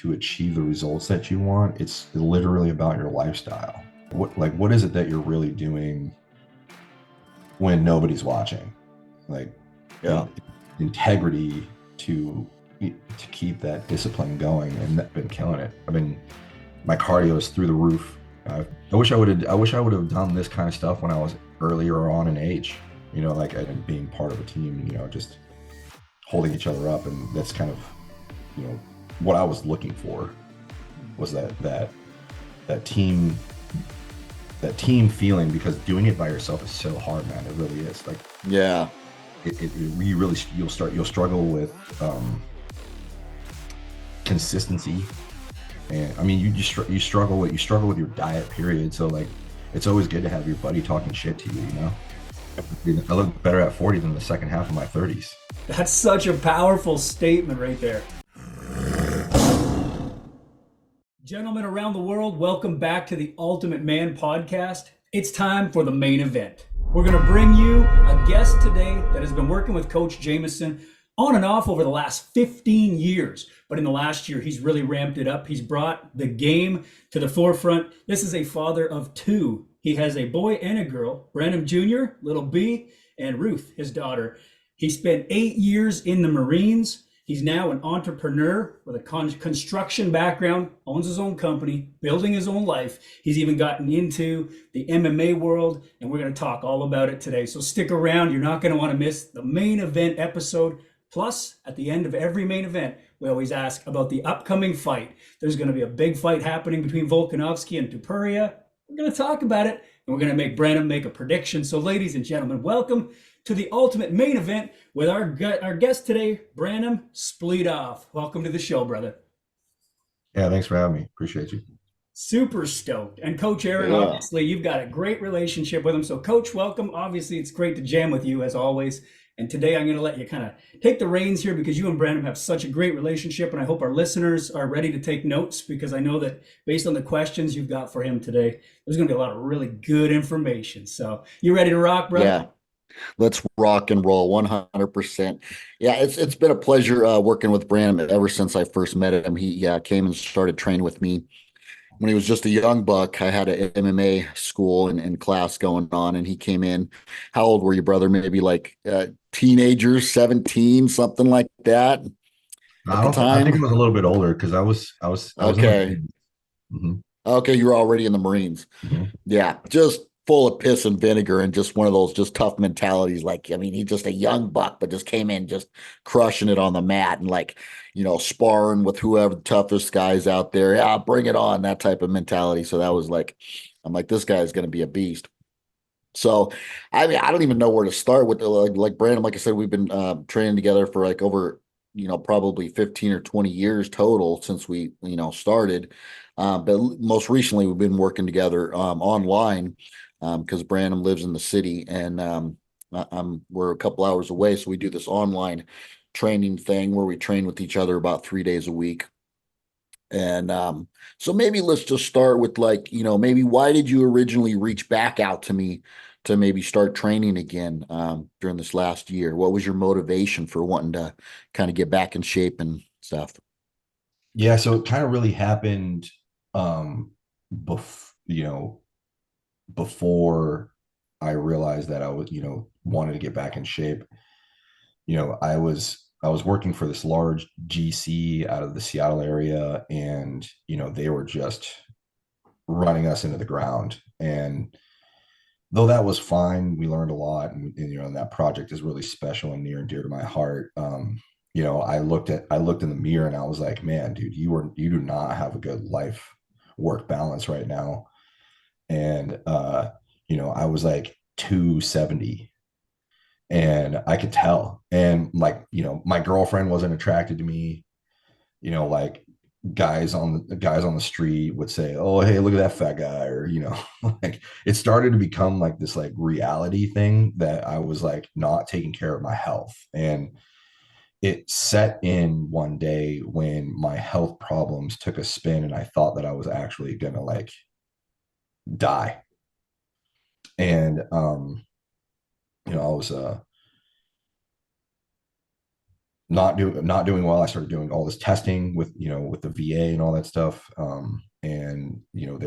to achieve the results that you want, it's literally about your lifestyle. What is it that you're really doing when nobody's watching? Like Yeah. integrity to keep that discipline going, and I've been killing it. My cardio is through the roof. I wish I would have done this kind of stuff when I was earlier on in age. Like being part of a team. Just holding each other up, and that's kind of what I was looking for was that team feeling, because doing it by yourself is so hard, man. It really is. Like, Yeah. You'll struggle with consistency, and you struggle with your diet, period. So like, it's always good to have your buddy talking shit to you. I look better at 40 than the second half of my 30s. That's such a powerful statement right there. Gentlemen around the world, welcome back to the Ultimate Man podcast. It's time for the main event. We're going to bring you a guest today that has been working with Coach Jameson on and off over the last 15 years. But in the last year, he's really ramped it up. He's brought the game to the forefront. This is a father of two. He has a boy and a girl, Branum Jr., little B, and Ruth, his daughter. He spent 8 years in the Marines. He's now an entrepreneur with a construction background, owns his own company, building his own life. He's even gotten into the MMA world, and we're going to talk all about it today. So stick around. You're not going to want to miss the main event episode. Plus, at the end of every main event, we always ask about the upcoming fight. There's going to be a big fight happening between Volkanovski and Topuria. We're going to talk about it, and we're going to make Branum make a prediction. So ladies and gentlemen, welcome to the ultimate main event with our guest today, Branum Splitoff. Welcome to the show, brother. Yeah, thanks for having me. Appreciate you. Super stoked. And Coach Aaron, obviously, you've got a great relationship with him. So Coach, welcome. Obviously, it's great to jam with you as always. And today I'm going to let you kind of take the reins here because you and Branum have such a great relationship. And I hope our listeners are ready to take notes, because I know that based on the questions you've got for him today, there's going to be a lot of really good information. So you ready to rock, brother? Yeah. Let's rock and roll 100%. Yeah, it's been a pleasure working with Branum ever since I first met him. He came and started training with me when he was just a young buck. I had an MMA school and class going on, and he came in. How old were you, brother? Maybe like teenagers, 17, something like that at the I think time? I was a little bit older, because I was in my Okay. 20s. Mm-hmm. Okay, you were already in the Marines. Mm-hmm. Yeah, just full of piss and vinegar, and just one of those just tough mentalities. Like, I mean, he's just a young buck, but just came in just crushing it on the mat and like, sparring with whoever the toughest guys out there. Yeah, bring it on, that type of mentality. So that was like, I'm like, this guy is going to be a beast. So, I mean, I don't even know where to start with like Brandon. Like I said, we've been training together for like over, probably 15 or 20 years total since we, started. But most recently, we've been working together online because Branham lives in the city, and we're a couple hours away. So we do this online training thing where we train with each other about 3 days a week. And so maybe let's just start with like, maybe why did you originally reach back out to me to maybe start training again during this last year? What was your motivation for wanting to kind of get back in shape and stuff? Yeah, so it kind of really happened bef- you know, before I realized that I was, wanted to get back in shape. I was working for this large GC out of the Seattle area, and they were just running us into the ground. And though that was fine, we learned a lot, and that project is really special and near and dear to my heart. I looked in the mirror and I was like, man, dude, you do not have a good life work balance right now. And I was like 270, and I could tell. And like, my girlfriend wasn't attracted to me. Like, guys on the street would say, "Oh, hey, look at that fat guy," or like, it started to become like this like reality thing that I was like not taking care of my health. And it set in one day when my health problems took a spin, and I thought that I was actually gonna like die. And I was not doing well. I started doing all this testing with, with the VA and all that stuff. And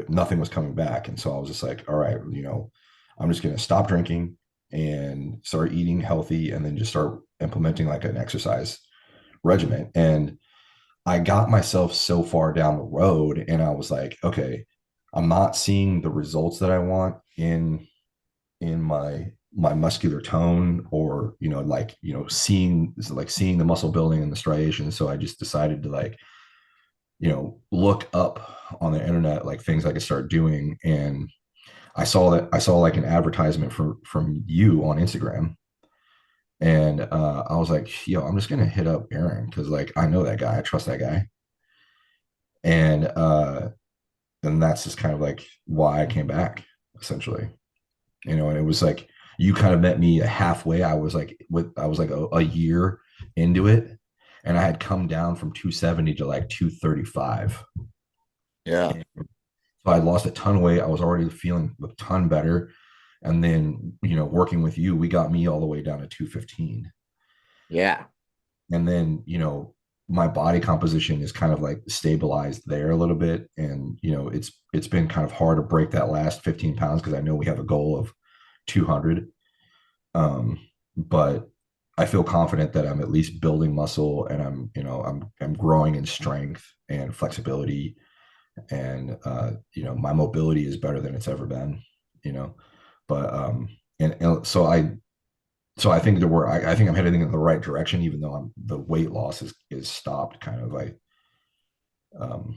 nothing was coming back. And so I was just like, all right, I'm just going to stop drinking and start eating healthy, and then just start implementing like an exercise regimen. And I got myself so far down the road, and I was like, okay, I'm not seeing the results that I want in my muscular tone, or seeing the muscle building and the striations. So I just decided to, like, look up on the internet like things I could start doing. And I saw like an advertisement from you on Instagram. And I was like, yo, I'm just gonna hit up Aaron, because like I know that guy, I trust that guy. And that's just kind of like why I came back, essentially. And it was like you kind of met me halfway. I was like a year into it, and I had come down from 270 to like 235. Yeah. And so I lost a ton of weight. I was already feeling a ton better. And then, working with you, we got me all the way down to 215. Yeah. And then, my body composition is kind of like stabilized there a little bit. And, it's been kind of hard to break that last 15 pounds, because I know we have a goal of 200. But I feel confident that I'm at least building muscle, and I'm growing in strength and flexibility. And, my mobility is better than it's ever been, you know, but, and so I think I think I'm heading in the right direction, even though the weight loss is stopped kind of like, um,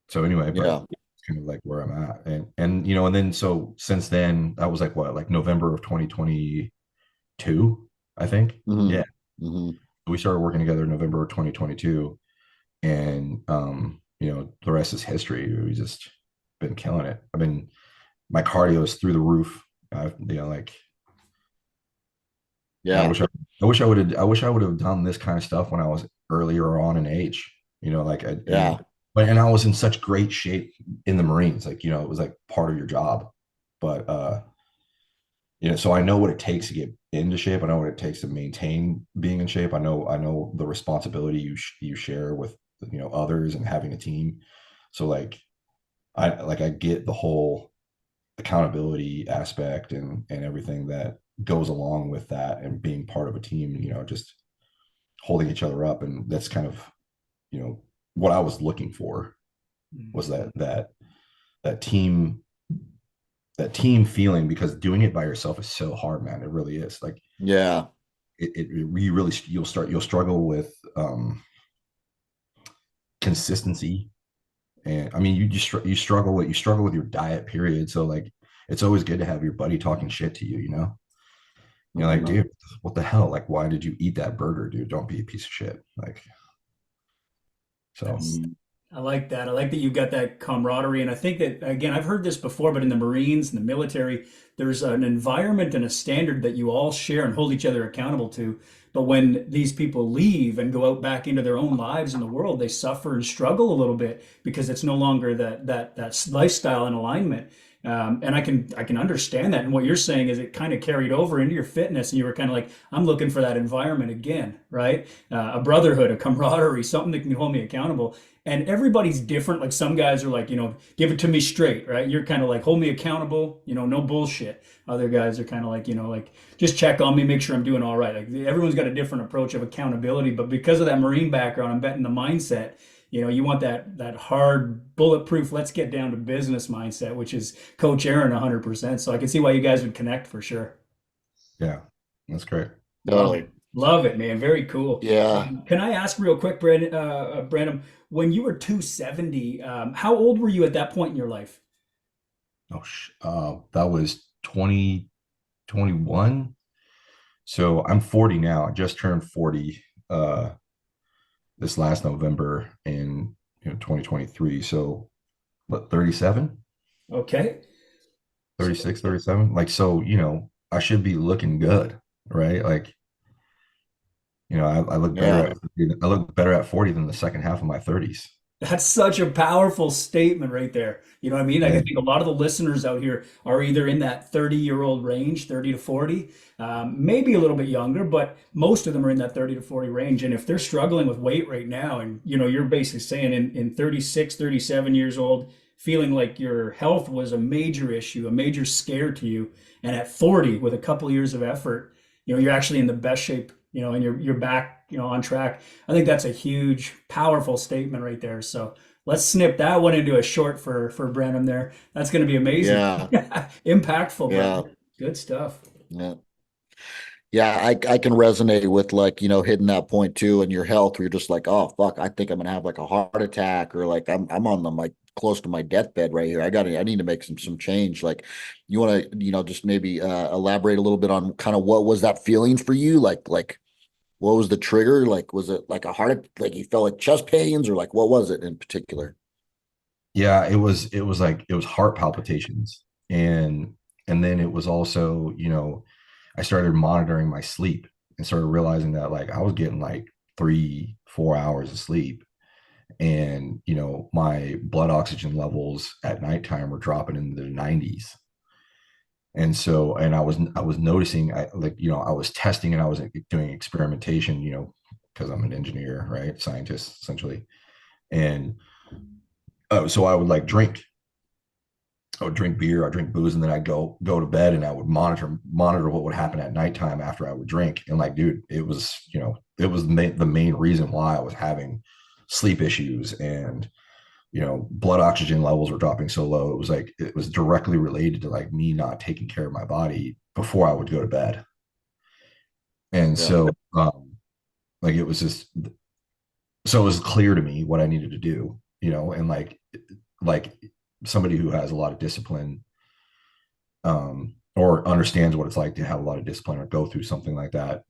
so anyway, but Yeah. it's kind of like where I'm at. And then, so since then, that was like what, like November of 2022, I think. Hmm. Yeah. Hmm. We started working together in November of 2022. And, the rest is history. We just been killing it. My cardio is through the roof. Like, and Yeah. I wish I would have done this kind of stuff when I was earlier on in age, like Yeah. and I was in such great shape in the Marines. Like, it was like part of your job. But, so I know what it takes to get into shape. I know what it takes to maintain being in shape. I know the responsibility you share with, others, and having a team. So like, I get the whole accountability aspect, and everything that goes along with that, and being part of a team, just holding each other up. And that's kind of, what I was looking for, was that team feeling, because doing it by yourself is so hard, man. It really is. Like, Yeah. you'll struggle with, consistency. And I mean, you struggle with your diet, period. So like, it's always good to have your buddy talking shit to you. You're like, dude, what the hell? Like, why did you eat that burger, dude? Don't be a piece of shit. Like, so. That's I like that. I like that you got that camaraderie. And I think that, again, I've heard this before, but in the Marines and the military, there's an environment and a standard that you all share and hold each other accountable to. But when these people leave and go out back into their own lives in the world, they suffer and struggle a little bit, because it's no longer that lifestyle and alignment. And I can understand that. And what you're saying is it kind of carried over into your fitness, and you were kind of like, I'm looking for that environment again, right? A brotherhood, a camaraderie, something that can hold me accountable. And everybody's different. Like, some guys are like, give it to me straight, right? You're kind of like, hold me accountable, no bullshit. Other guys are kind of like, like, just check on me, make sure I'm doing all right. Like, everyone's got a different approach of accountability, but because of that Marine background, I'm betting the mindset, you want that hard, bulletproof, let's get down to business mindset, which is Coach Aaron 100%. So I can see why you guys would connect for sure. Yeah, that's great. Love Totally. it. Love it, man. Very cool. Yeah. Can I ask real quick, Branum, when you were 270, how old were you at that point in your life? That was 2021. So I'm 40 now. I just turned 40 this last November in 2023. So what, 37, Okay. So 36, 37? Like, so, I should be looking good, right? Like, I look better Yeah. at 40 than the second half of my 30s. That's such a powerful statement right there. You know what I mean? I Yeah. think a lot of the listeners out here are either in that 30-year-old range, 30 to 40, maybe a little bit younger, but most of them are in that 30 to 40 range. And if they're struggling with weight right now, and you're basically saying in 36, 37 years old, feeling like your health was a major issue, a major scare to you, and at 40, with a couple of years of effort, you're actually in the best shape, and you're back, on track. I think that's a huge, powerful statement right there. So let's snip that one into a short for Branum there. That's going to be amazing. Yeah, Impactful, yeah, brother. Good stuff. yeah. Yeah, I can resonate with, like, hitting that point too in your health where you're just like, oh fuck, I think I'm gonna have like a heart attack, or like I'm on the, like, close to my deathbed right here. I need to make some change. Like, you want to, just maybe elaborate a little bit on kind of what was that feeling for you? Like what was the trigger? Like, was it like a like you felt like chest pains, or like what was it in particular? Yeah, it was heart palpitations. And then it was also, I started monitoring my sleep and started realizing that like I was getting like 3 4 hours of sleep. And my blood oxygen levels at nighttime were dropping into the 90s. And so, and I was noticing, I was testing and I was doing experimentation, because I'm an engineer, right? Scientist essentially. And so I would like drink. I would drink beer, I'd drink booze, and then I'd go to bed, and I would monitor what would happen at nighttime after I would drink. And like, dude, it was the main reason why I was having sleep issues, and blood oxygen levels were dropping so low. It was like it was directly related to like me not taking care of my body before I would go to bed. And Yeah. so, like, it was just so it was clear to me what I needed to do, and like somebody who has a lot of discipline, or understands what it's like to have a lot of discipline or go through something like that.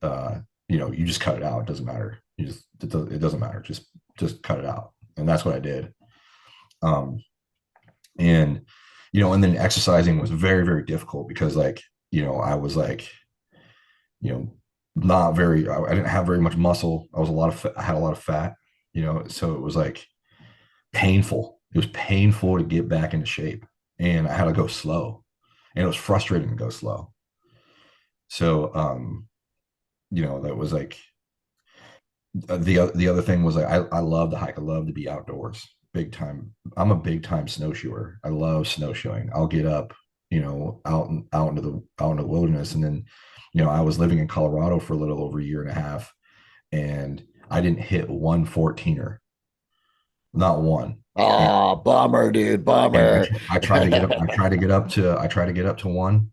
You just cut it out. It doesn't matter. It doesn't matter. Just cut it out. And that's what I did. Um, and and then exercising was very, very difficult because like, I was like, you know, not very, I didn't have very much muscle. I had a lot of fat, so it was like painful. It was painful to get back into shape, and I had to go slow, and it was frustrating to go slow. So, that was like the other thing was like I love to hike. I love to be outdoors, big time. I'm a big time snowshoer. I love snowshoeing. I'll get up, out into the wilderness, and then, I was living in Colorado for a little over a year and a half, and I didn't hit one 14er, not one. And, Oh, bummer, dude, and bummer. I tried to get up. I tried to get up to one,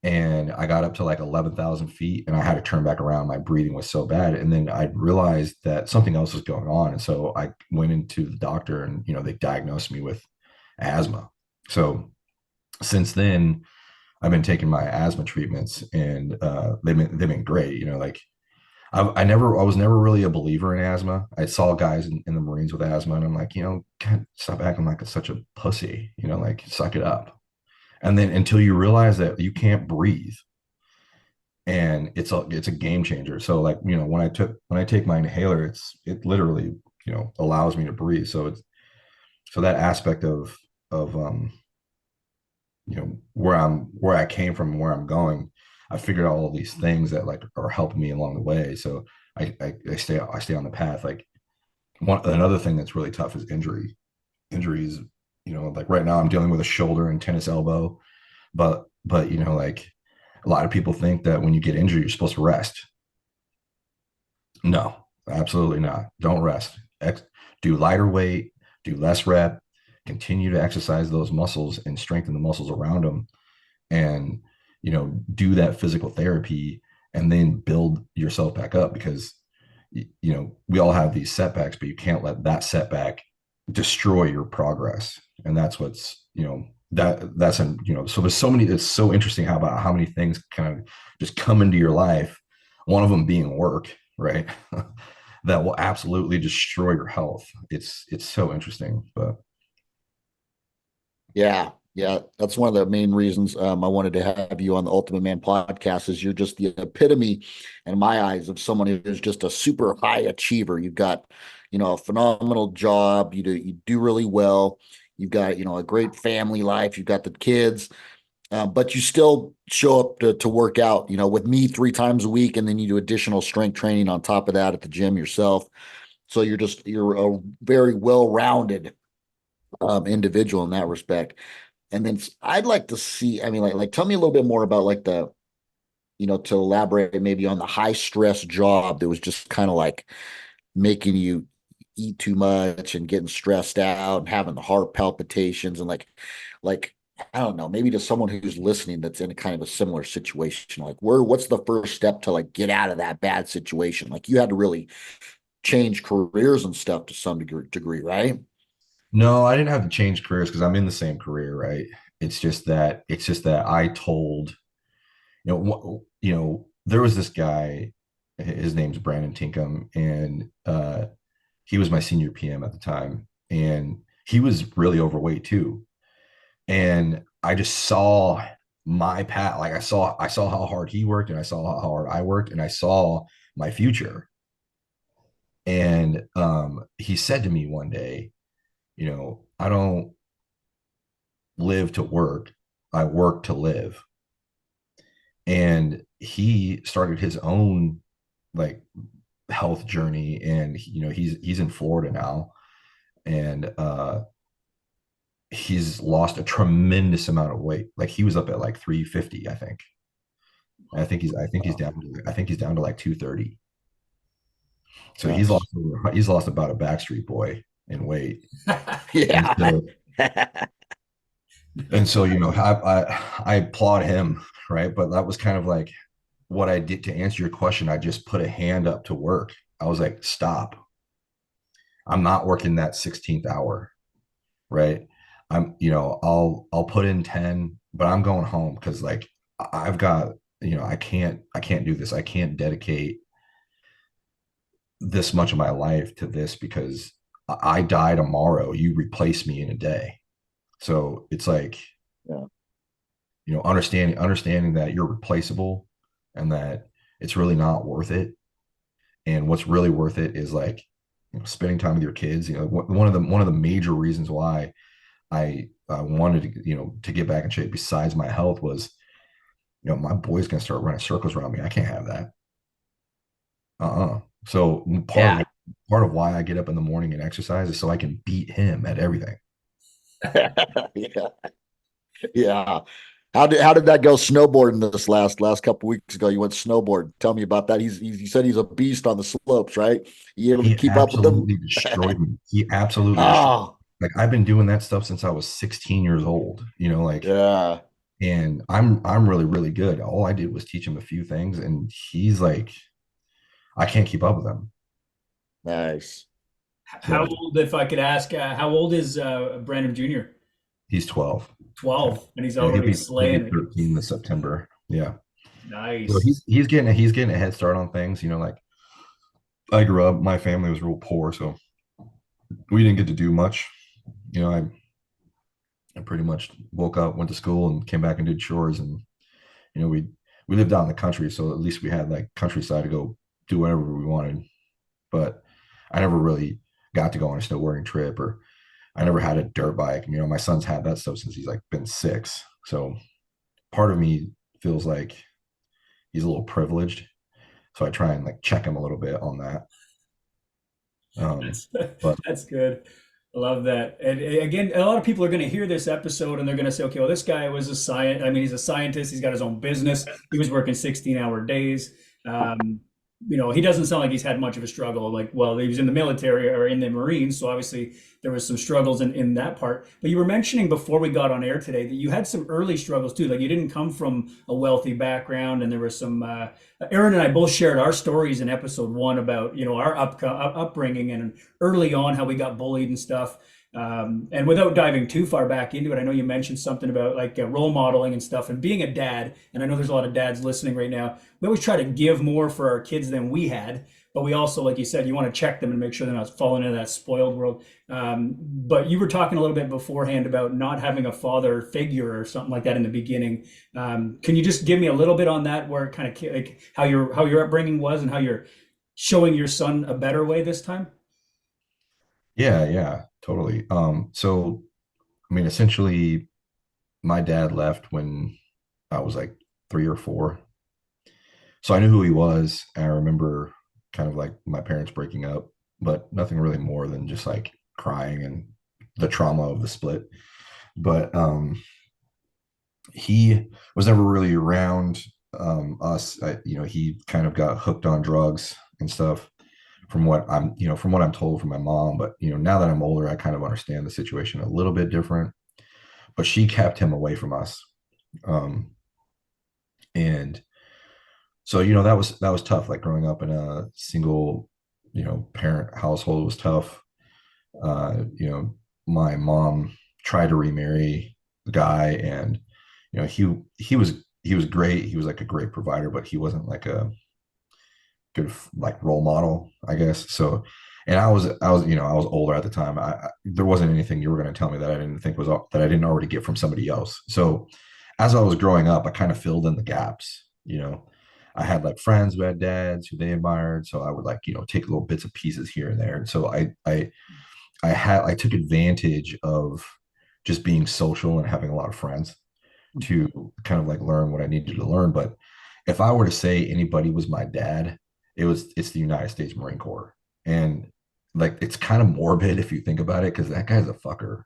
and I got up to like 11,000 feet, and I had to turn back around. My breathing was so bad. And then I realized that something else was going on. And so I went into the doctor, and, they diagnosed me with asthma. So since then, I've been taking my asthma treatments, and they've been great. Like I was never really a believer in asthma. I saw guys in the Marines with asthma, and I'm like, God, stop acting like such a pussy, like suck it up. And then until you realize that you can't breathe, and it's a game changer. So like, when I take my inhaler, it literally, allows me to breathe. So that aspect of where I came from and where I'm going, I figured out all these things that like are helping me along the way. So I stay on the path. Like, another thing that's really tough is injuries. Like right now I'm dealing with a shoulder and tennis elbow, but like, a lot of people think that when you get injured you're supposed to rest. No, absolutely not. Don't rest. Do lighter weight, do less rep, continue to exercise those muscles and strengthen the muscles around them, and do that physical therapy, and then build yourself back up, because we all have these setbacks, but you can't let that setback destroy your progress. And that's what's that's so there's so many. It's so interesting how many things kind of just come into your life, one of them being work, right? That will absolutely destroy your health. It's so interesting. But Yeah, yeah, that's one of the main reasons I wanted to have you on the Ultimate Man podcast. Is you're just the epitome, in my eyes, of someone who's just a super high achiever. You've got, a phenomenal job. You do really well. You've got, a great family life. You've got the kids, but you still show up to work out, with me 3 times a week. And then you do additional strength training on top of that at the gym yourself. So you're a very well-rounded individual in that respect. And then I'd like to see, I mean, like tell me a little bit more about like to elaborate maybe on the high stress job that was just kind of like making you eat too much and getting stressed out and having the heart palpitations and like I don't know, maybe to someone who's listening that's in a kind of a similar situation, like what's the first step to like get out of that bad situation? Like you had to really change careers and stuff to some degree, right? No, I didn't have to change careers because I'm in the same career, right? It's just that I told, there was this guy, his name's Brandon Tinkham, and he was my senior PM at the time, and he was really overweight too. And I just saw my path, like I saw how hard he worked, and I saw how hard I worked, and I saw my future. And he said to me one day, I don't live to work, I work to live. And he started his own like health journey, and he's in Florida now, and he's lost a tremendous amount of weight. Like he was up at like 350, I think. I think he's down to like 230. So Nice. he's lost about a Backstreet Boy in weight. And Yeah. so I applaud him, right? But that was kind of like what I did to answer your question. I just put a hand up to work. I was like, stop. I'm not working that 16th hour, right? I'll put in 10, but I'm going home because like I've got, I can't do this. I can't dedicate this much of my life to this because I die tomorrow. You replace me in a day. So it's like, Yeah. understanding that you're replaceable and that it's really not worth it. And what's really worth it is like, spending time with your kids. One of the major reasons why I wanted to, to get back in shape besides my health was, my boy's gonna start running circles around me. I can't have that. So Yeah. part of why I get up in the morning and exercise is so I can beat him at everything. Yeah. Yeah. How did that go snowboarding this last couple weeks ago? You went snowboard. Tell me about that. You said he's a beast on the slopes, right? You able to He keep up with him? absolutely destroyed me. He absolutely destroyed me. Oh, Like I've been doing that stuff since I was 16 years old, like, yeah. and I'm really, really good. All I did was teach him a few things, and he's like, I can't keep up with him. Nice. How So old, if I could ask, how old is Branum Jr.? he's 12. So 12, and he's yeah, he'll already be he'll be slaying it. 13 this September. Yeah. So Nice. he's getting a head start on things. Like I grew up, my family was real poor, so we didn't get to do much. I pretty much woke up, went to school, and came back and did chores. And we lived out in the country, so at least we had like countryside to go do whatever we wanted. But I never really got to go on a snowboarding trip, or I never had a dirt bike. My son's had that stuff since he's like been 6. So part of me feels like he's a little privileged. So I try and like check him a little bit on that. That's But that's good. I love that. And again, a lot of people are going to hear this episode and they're going to say, okay, well, this guy was a science. I mean, he's a scientist. He's got his own business. He was working 16-hour days. Um, he doesn't sound like he's had much of a struggle. Like, well, he was in the military or in the Marines, so obviously there was some struggles in that part. But you were mentioning before we got on air today that you had some early struggles too. Like you didn't come from a wealthy background, and there was some. Aaron and I both shared our stories in episode 1 about our upbringing and early on how we got bullied and stuff. And without diving too far back into it, I know you mentioned something about like role modeling and stuff and being a dad. And I know there's a lot of dads listening right now. We always try to give more for our kids than we had, but we also, like you said, you want to check them and make sure they're not falling into that spoiled world. But you were talking a little bit beforehand about not having a father figure or something like that in the beginning. Can you just give me a little bit on that, where it kind of like how your upbringing was and how you're showing your son a better way this time? Yeah, totally. So I mean, essentially, my dad left when I was like 3 or 4. So I knew who he was. And I remember kind of like my parents breaking up, but nothing really more than just like crying and the trauma of the split. But he was never really around us. He kind of got hooked on drugs and stuff from what I'm told from my mom. But now that I'm older, I kind of understand the situation a little bit different. But she kept him away from us. Um, and so that was tough. Like growing up in a single parent household was tough. My mom tried to remarry the guy, and he was great. He was like a great provider, but he wasn't like a good like role model, I guess. So, and I was older at the time. There wasn't anything you were going to tell me that I didn't think was that I didn't already get from somebody else. So, as I was growing up, I kind of filled in the gaps. I had like friends who had dads who they admired, so I would like take little bits of pieces here and there. And so I took advantage of just being social and having a lot of friends to kind of like learn what I needed to learn. But if I were to say anybody was my dad, it's the United States Marine Corps. And like it's kind of morbid if you think about it, because that guy's a fucker.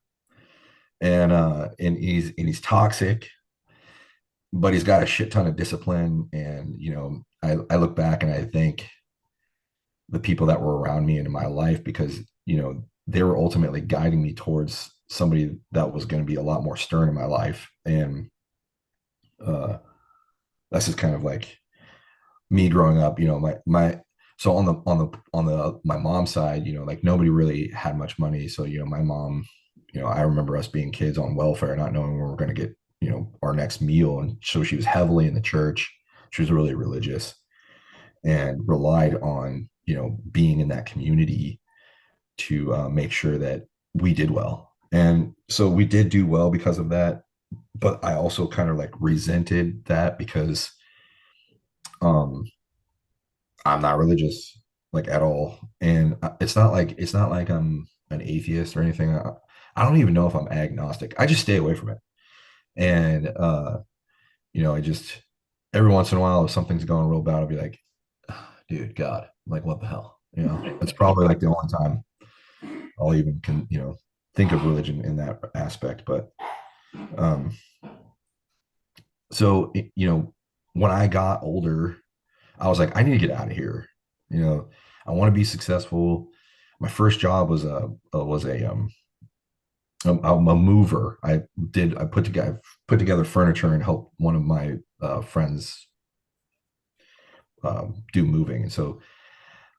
And he's toxic, but he's got a shit ton of discipline. And I look back and I think the people that were around me and in my life, because they were ultimately guiding me towards somebody that was going to be a lot more stern in my life. And uh that's just kind of like me growing up. My so on the my mom's side, like nobody really had much money. So my mom, I remember us being kids on welfare, not knowing where we're going to get our next meal. And so she was heavily in the church. She was really religious and relied on being in that community to make sure that we did well. And so we did do well because of that. But I also kind of like resented that because um I'm not religious like at all. And it's not like I'm an atheist or anything. I don't even know if I'm agnostic. I just stay away from it. And I just every once in a while if something's going real bad, I'll be like, dude, God, like what the hell? It's probably like the only time I'll even think of religion in that aspect. But um so when I got older, I was like, I need to get out of here. You know, I want to be successful. My first job I'm a mover. I put together furniture and helped one of my friends do moving. And so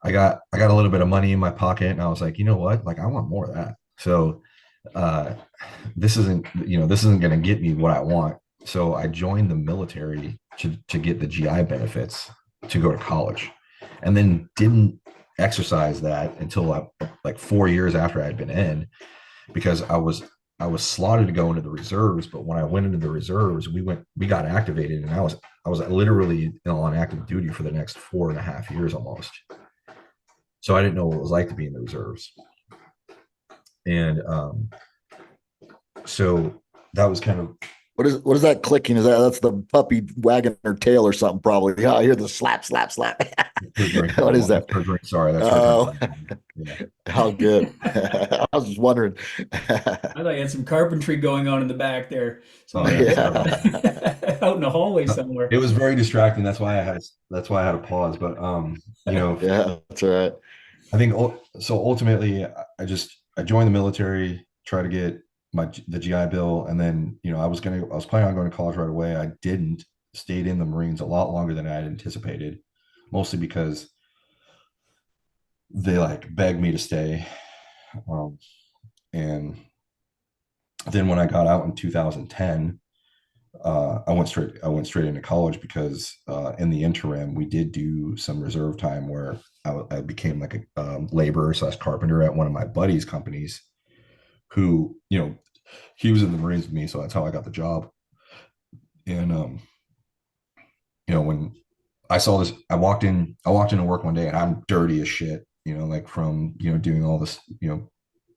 I got a little bit of money in my pocket, and I was like, you know what? Like I want more of that. So uh, this isn't going to get me what I want. So I joined the military to get the GI benefits to go to college, and then didn't exercise that until like 4 years after I had been in, because I was slotted to go into the reserves. But when I went into the reserves, we got activated, and I was literally on active duty for the next 4.5 years almost. So I didn't know what it was like to be in the reserves. And so that was kind of What is that clicking? That's the puppy wagging her tail or something? Probably. Yeah, I hear the slap, slap, slap. her drinking. What is that? That's her drink. Sorry, that's her Oh, drinking. Yeah. how good. I was just wondering. I thought you had some carpentry going on in the back there. Oh Somebody yeah, Yeah. sorry. out in the hallway somewhere. It was very distracting. That's why I had to pause. But Yeah, that's all right. I think so. Ultimately, I joined the military, try to get the GI Bill, and then I was planning on going to college right away. I didn't. Stayed in the Marines a lot longer than I had anticipated, mostly because they like begged me to stay. Um, and then when I got out in 2010, I went straight into college because in the interim we did do some reserve time where I became like a laborer slash carpenter at one of my buddies' companies. Who he was in the Marines with me, so that's how I got the job. And when I saw this, I walked into work one day and I'm dirty as shit. Like from doing all this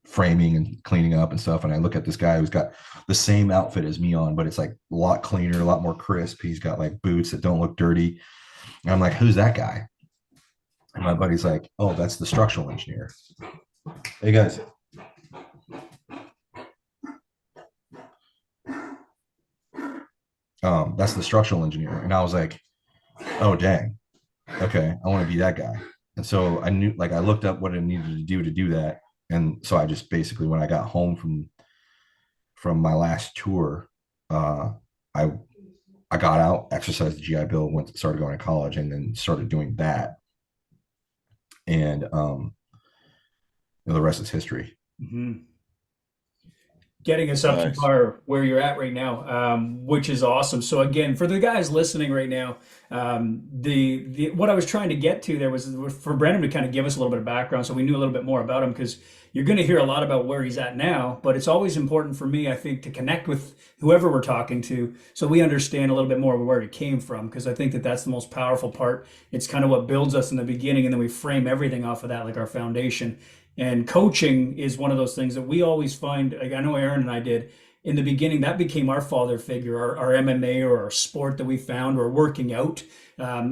framing and cleaning up and stuff. And I look at this guy who's got the same outfit as me on, but it's like a lot cleaner, a lot more crisp. He's got like boots that don't look dirty. And I'm like, who's that guy? And my buddy's like, oh, that's the structural engineer. Hey guys. That's the structural engineer. And I was like, oh dang. Okay, I want to be that guy. And so I knew, like, I looked up what I needed to do that. And so I just basically, when I got home from my last tour, I I got out, exercised the GI Bill, started going to college, and then started doing that. And the rest is history. Mm-hmm. Getting us up to Nice. par where you're at right now, which is awesome. So again, for the guys listening right now, the what I was trying to get to there was for Branum to kind of give us a little bit of background, so we knew a little bit more about him, because you're going to hear a lot about where he's at now. But it's always important for me, I think, to connect with whoever we're talking to, so we understand a little bit more of where he came from, because I think that that's the most powerful part. It's kind of what builds us in the beginning, and then we frame everything off of that, like our foundation. And coaching is one of those things that we always find, like I know Aaron and I did in the beginning, that became our father figure, our MMA or our sport that we found, or working out.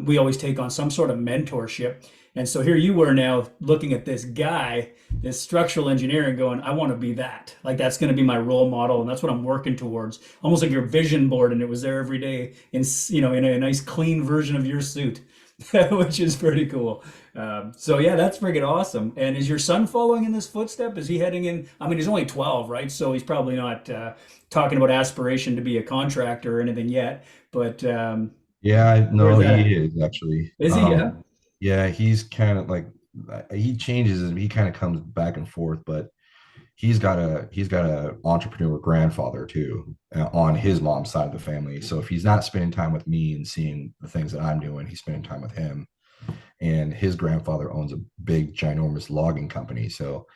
We always take on some sort of mentorship. And so here you were now looking at this guy, this structural engineer, and going, I want to be that. Like, that's going to be my role model. And that's what I'm working towards. Almost like your vision board. And it was there every day in, in a nice clean version of your suit, which is pretty cool. So yeah, that's freaking awesome. And is your son following in this footstep? Is he heading in? I mean, he's only 12, right? So he's probably not talking about aspiration to be a contractor or anything yet. But Yeah, no, where's that he at? is actually. Is he? Yeah. Yeah, he's kind of like, he changes and he kind of comes back and forth, but he's got a entrepreneur grandfather too, on his mom's side of the family. So if he's not spending time with me and seeing the things that I'm doing, he's spending time with him. And his grandfather owns a big, ginormous logging company. So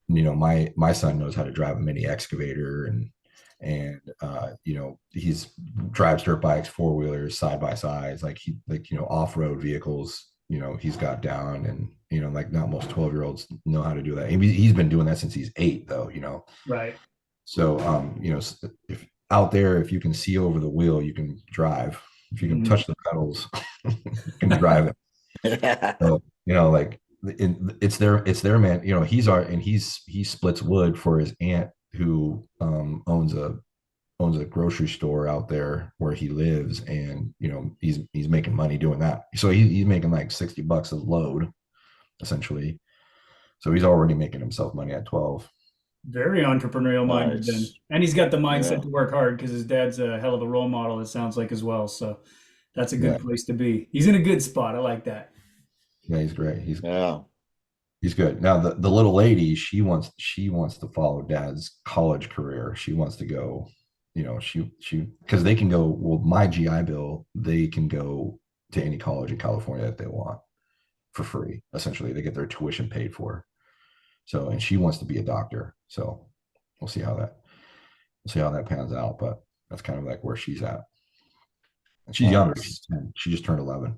my son knows how to drive a mini excavator, and he's drives dirt bikes, four-wheelers, side by sides, like off-road vehicles, he's got down. And like, not most 12-year-olds know how to do that. He's been doing that since he's 8, though. Right. So if out there, if you can see over the wheel, you can drive. If you can Mhm. touch the pedals, you can drive it. So, like, it's their man. He splits wood for his aunt, who owns a grocery store out there where he lives. And he's making money doing that. So he's making like $60 a load, essentially. So he's already making himself money at 12. Very entrepreneurial minded then. Nice. And he's got the mindset Yeah. to work hard, because his dad's a hell of a role model, it sounds like, as well. So that's a Yeah, good place to be. He's in a good spot. I like that. yeah, he's great. Yeah. He's good. Now the little lady, she wants to follow dad's college career. She wants to go, she because they can go, well, my GI Bill, they can go to any college in California that they want for free. Essentially, they get their tuition paid for. So, and she wants to be a doctor. So we'll see how that pans out. But that's kind of like where she's at. And she's younger. She's Nice. 10. She just turned 11.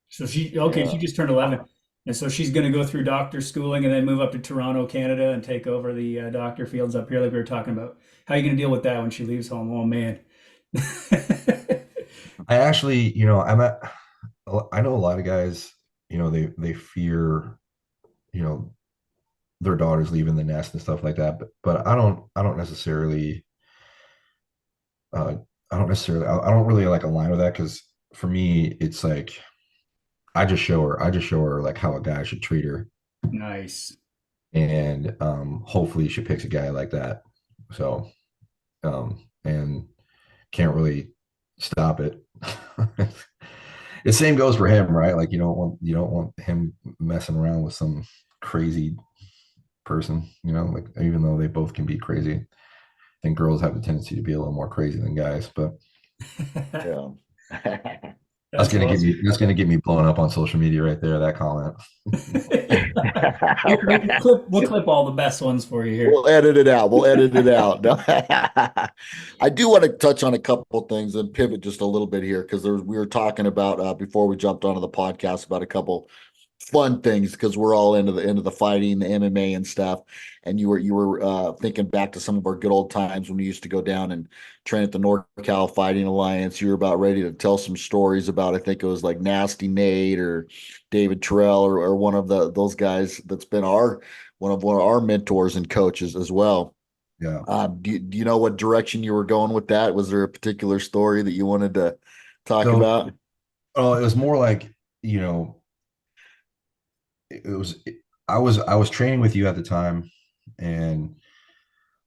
So okay, she Yeah. just turned 11. And so she's going to go through doctor schooling and then move up to Toronto, Canada, and take over the doctor fields up here, like we were talking about. How are you going to deal with that when she leaves home? Oh, man. I actually, I know a lot of guys, they fear, you know, their daughters leaving the nest and stuff like that. But I don't necessarily, uh, I don't really like align with that, because for me, it's like, I just show her like how a guy should treat her. Nice. And hopefully she picks a guy like that. So, and can't really stop it. The same goes for him, right? Like, you don't want him messing around with some crazy person, like, even though they both can be crazy. I think girls have the tendency to be a little more crazy than guys. But Yeah. that's That's gonna get awesome. me that's gonna get me blown up on social media right there, that comment. We'll clip all the best ones for you here. We'll edit it out. We'll edit it out. No. I do want to touch on a couple of things and pivot just a little bit here, because we were talking about before we jumped onto the podcast about a couple fun things because we're all into the fighting, the MMA and stuff. And you were thinking back to some of our good old times when we used to go down and train at the NorCal Fighting Alliance. You were about ready to tell some stories about, I think it was like Nasty Nate or David Terrell or one of those guys that's been one of our mentors and coaches as well. Yeah. Do you know what direction you were going with that? Was there a particular story that you wanted to talk So, about? oh, it was more like, you know, it was, I was training with you at the time, and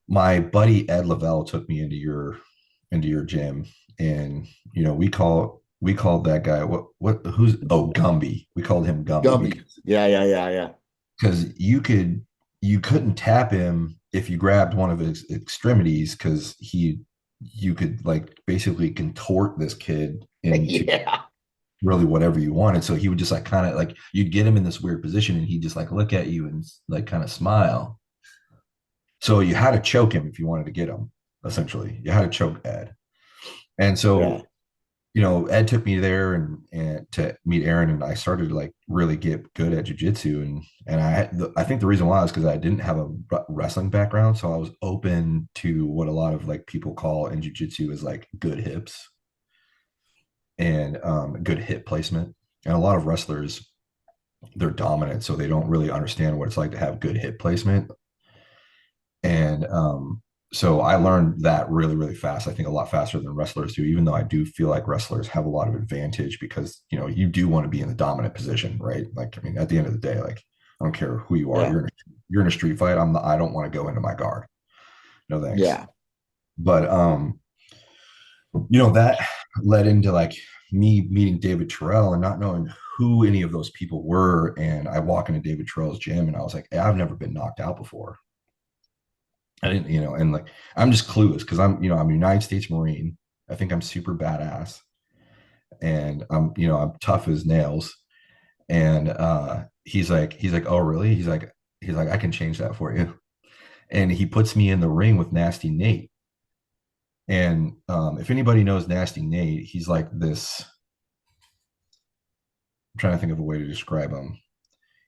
my buddy Ed Lavelle took me into your gym, and we called that guy who's Gumby. We called him Gumby Gumby. Yeah, yeah, yeah, yeah. because you couldn't tap him if you grabbed one of his extremities, because you could like basically contort this kid into Yeah. really whatever you wanted. So he would just like kind of like, you'd get him in this weird position and he'd just like look at you and like kind of smile. So you had to choke him if you wanted to get him. Essentially, you had to choke Ed. And Yeah. so, Ed took me there and to meet Aaron, and I started to like really get good at jujitsu. And I think the reason why is because I didn't have a wrestling background, so I was open to what a lot of like people call in jujitsu is like good hips and good hip placement. And a lot of wrestlers, they're dominant, so they don't really understand what it's like to have good hip placement. And so I learned that really, really fast. I think a lot faster than wrestlers do, even though I do feel like wrestlers have a lot of advantage because, you do want to be in the dominant position, right? Like, I mean, at the end of the day, like, I don't care who you are. Yeah. You're in a street fight. I don't want to go into my guard. No thanks. Yeah. But that led into like me meeting David Terrell and not knowing who any of those people were. And I walk into David Terrell's gym and I was like, hey, I've never been knocked out before. I didn't, and like I'm just clueless because I'm a United States Marine. I think I'm super badass, and I'm tough as nails. And he's like, oh really? He's like, I can change that for you. And he puts me in the ring with Nasty Nate. And if anybody knows Nasty Nate, he's like this. I'm trying to think of a way to describe him.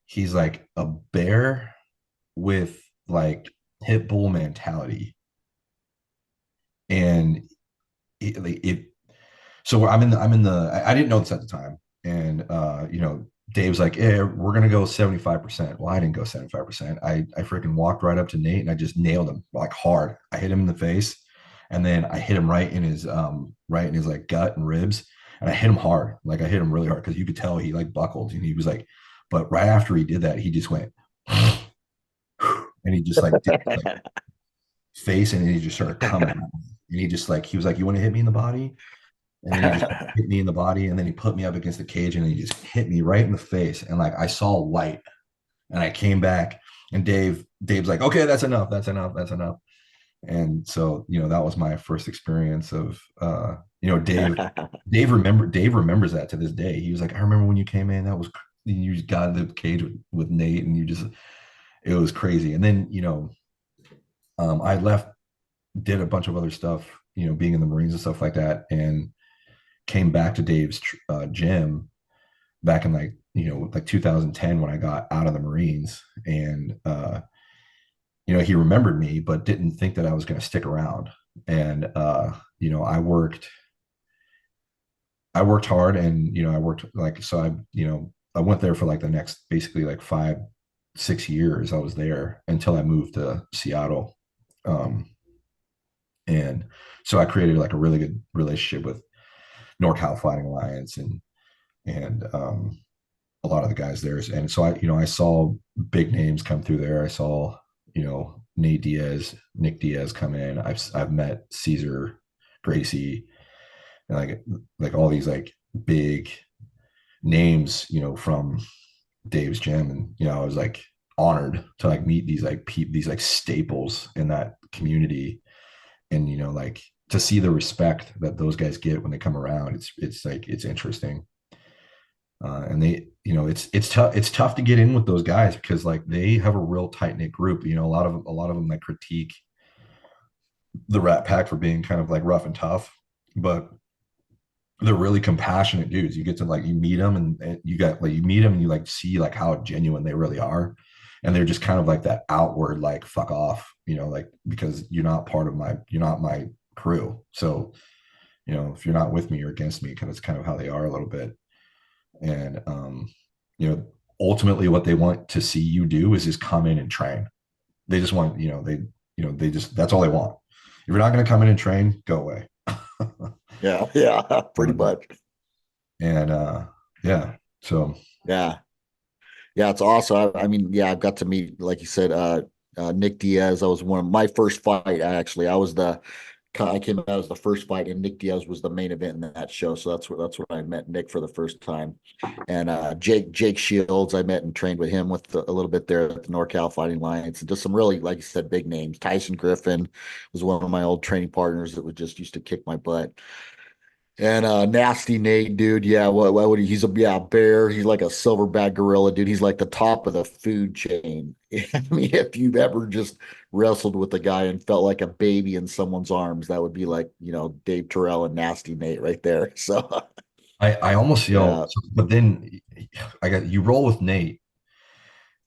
He's like a bear with like pit bull mentality, and it so I didn't know this at the time. And Dave's like, yeah, we're gonna go 75%. Well, I didn't go 75%. I freaking walked right up to Nate and I just nailed him like hard. I hit him in the face, and then I hit him right in his like gut and ribs. And I hit him hard. Like I hit him really hard because you could tell he like buckled, and he was like, but right after he did that, he just went and he just like did like face, and he just started coming at me. And he was like, you want to hit me in the body? And then he just hit me in the body, and then he put me up against the cage, and he just hit me right in the face. And like I saw light, and I came back, and Dave's like, okay, that's enough, that's enough, that's enough. And so that was my first experience of Dave remembers that to this day. He was like, I remember when you came in, you just got in the cage with Nate, and it was crazy. And then I left, did a bunch of other stuff, being in the Marines and stuff like that, and came back to Dave's gym back in like 2010 when I got out of the Marines. And he remembered me but didn't think that I was going to stick around. And I worked hard, and I worked like, so I went there for like the next basically like 5-6 years. I was there until I moved to Seattle. And so I created like a really good relationship with NorCal Fighting Alliance and a lot of the guys there. And so I saw big names come through there. I saw Nate Diaz, Nick Diaz come in. I've met Caesar Gracie, and like all these like big names from Dave's gym. And I was like honored to like meet these like staples in that community. And like to see the respect that those guys get when they come around, it's interesting. And they, it's tough to get in with those guys because like they have a real tight knit group. A lot of them like critique the Rat Pack for being kind of like rough and tough, but they're really compassionate dudes. You get to like you meet them and you got like you meet them and you like see like how genuine they really are. And they're just kind of like that outward, like fuck off, like because you're not my crew. So, if you're not with me, you're against me, because it's kind of how they are a little bit. And you know, ultimately what they want to see you do is just come in and train. They just want, they just that's all they want. If you're not going to come in and train, go away. Yeah, yeah, pretty Um, much. and yeah, so Yeah. Yeah, it's awesome. I mean, yeah, I've got to meet, like you said, Nick Diaz. That was one of my first fight. Actually, I came out as the first fight, and Nick Diaz was the main event in that show. So that's where I met Nick for the first time. And Jake Shields, I met and trained with him a little bit there at the NorCal Fighting Alliance, and just some really, like you said, big names. Tyson Griffin was one of my old training partners that would just used to kick my butt. And Nasty Nate, dude, yeah, what would he's a bear. He's like a silverback gorilla, dude. He's like the top of the food chain. I mean, if you've ever just wrestled with a guy and felt like a baby in someone's arms, that would be like, Dave Terrell and Nasty Nate right there. So I almost feel, yeah, but then I got you roll with Nate,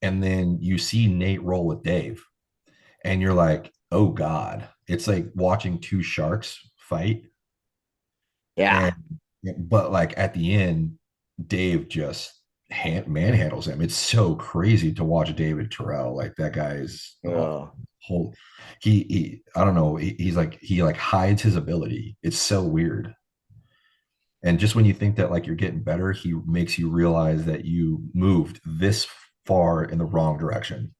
and then you see Nate roll with Dave, and you're like, oh God, it's like watching two sharks fight. And yeah. but like at the end, Dave just manhandles him. It's so crazy to watch David Terrell. Like that guy is Yeah. whole he I don't know, he like hides his ability. It's so weird. And just when you think that like you're getting better, he makes you realize that you moved this far in the wrong direction.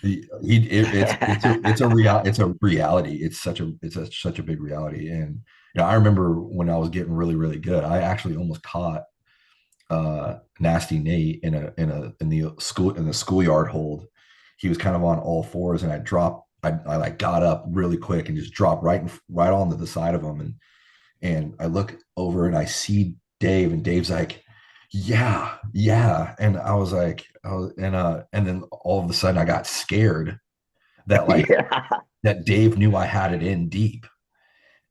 It's a reality. Such a big reality. And I remember when I was getting really really good, I actually almost caught Nasty Nate in the schoolyard hold. He was kind of on all fours, and I like got up really quick and just dropped right onto the side of him, and I look over and I see Dave, and Dave's like, yeah, yeah. And I was like, and then all of a sudden I got scared that like Yeah. that Dave knew I had it in deep.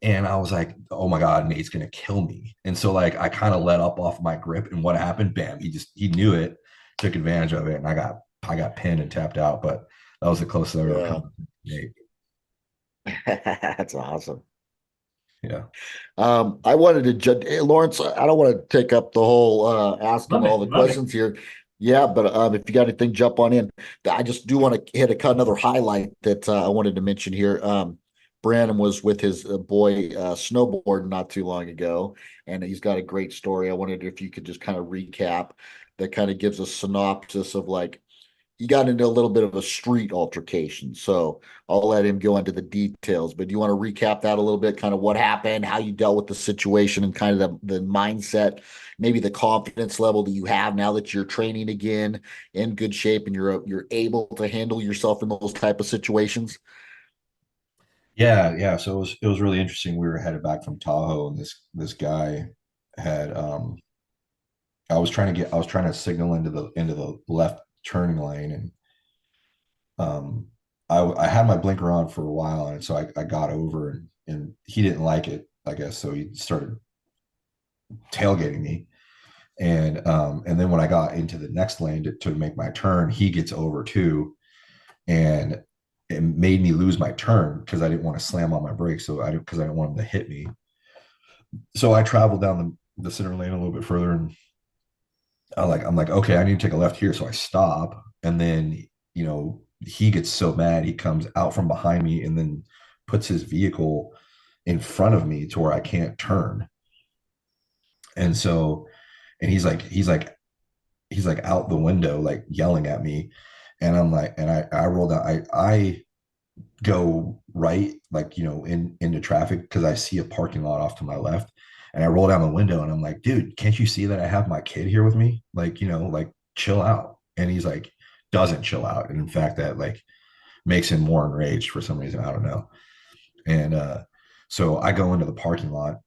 And I was like, oh my God, Nate's gonna kill me. And so like I kind of let up off my grip, and what happened? Bam, he knew it, took advantage of it, and I got pinned and tapped out. But that was the closest I ever Yeah. come to Nate. That's awesome. Yeah. I wanted to Lawrence, I don't want to take up the whole asking Love all it. the Love it. questions here. Yeah, but if you got anything, jump on in. I just do want to hit another highlight that I wanted to mention here. Branum was with his boy snowboarding not too long ago, and he's got a great story. I wondered if you could just kind of recap that kind of gives a synopsis of like you got into a little bit of a street altercation. So I'll let him go into the details. But do you want to recap that a little bit, kind of what happened, how you dealt with the situation, and kind of the mindset, maybe the confidence level that you have now that you're training again in good shape and you're able to handle yourself in those type of situations? Yeah, yeah. So it was really interesting. We were headed back from Tahoe, and this guy had I was trying to signal into the left turning lane, and um I had my blinker on for a while, and so I got over, and he didn't like it, I guess. So he started tailgating me. And then when I got into the next lane to make my turn, he gets over too, and it made me lose my turn because I didn't want to slam on my brakes. So I didn't because I didn't want him to hit me. So I traveled down the center lane a little bit further, and I'm like, okay, I need to take a left here. So I stop, and then he gets so mad, he comes out from behind me and then puts his vehicle in front of me to where I can't turn. And so, and he's like out the window, like yelling at me. And I'm like, and I rolled out, I go right, like, into traffic because I see a parking lot off to my left. And I roll down the window and I'm like, dude, can't you see that I have my kid here with me? Like, like chill out. And he's like, doesn't chill out. And in fact, that like makes him more enraged for some reason. I don't know. And so I go into the parking lot,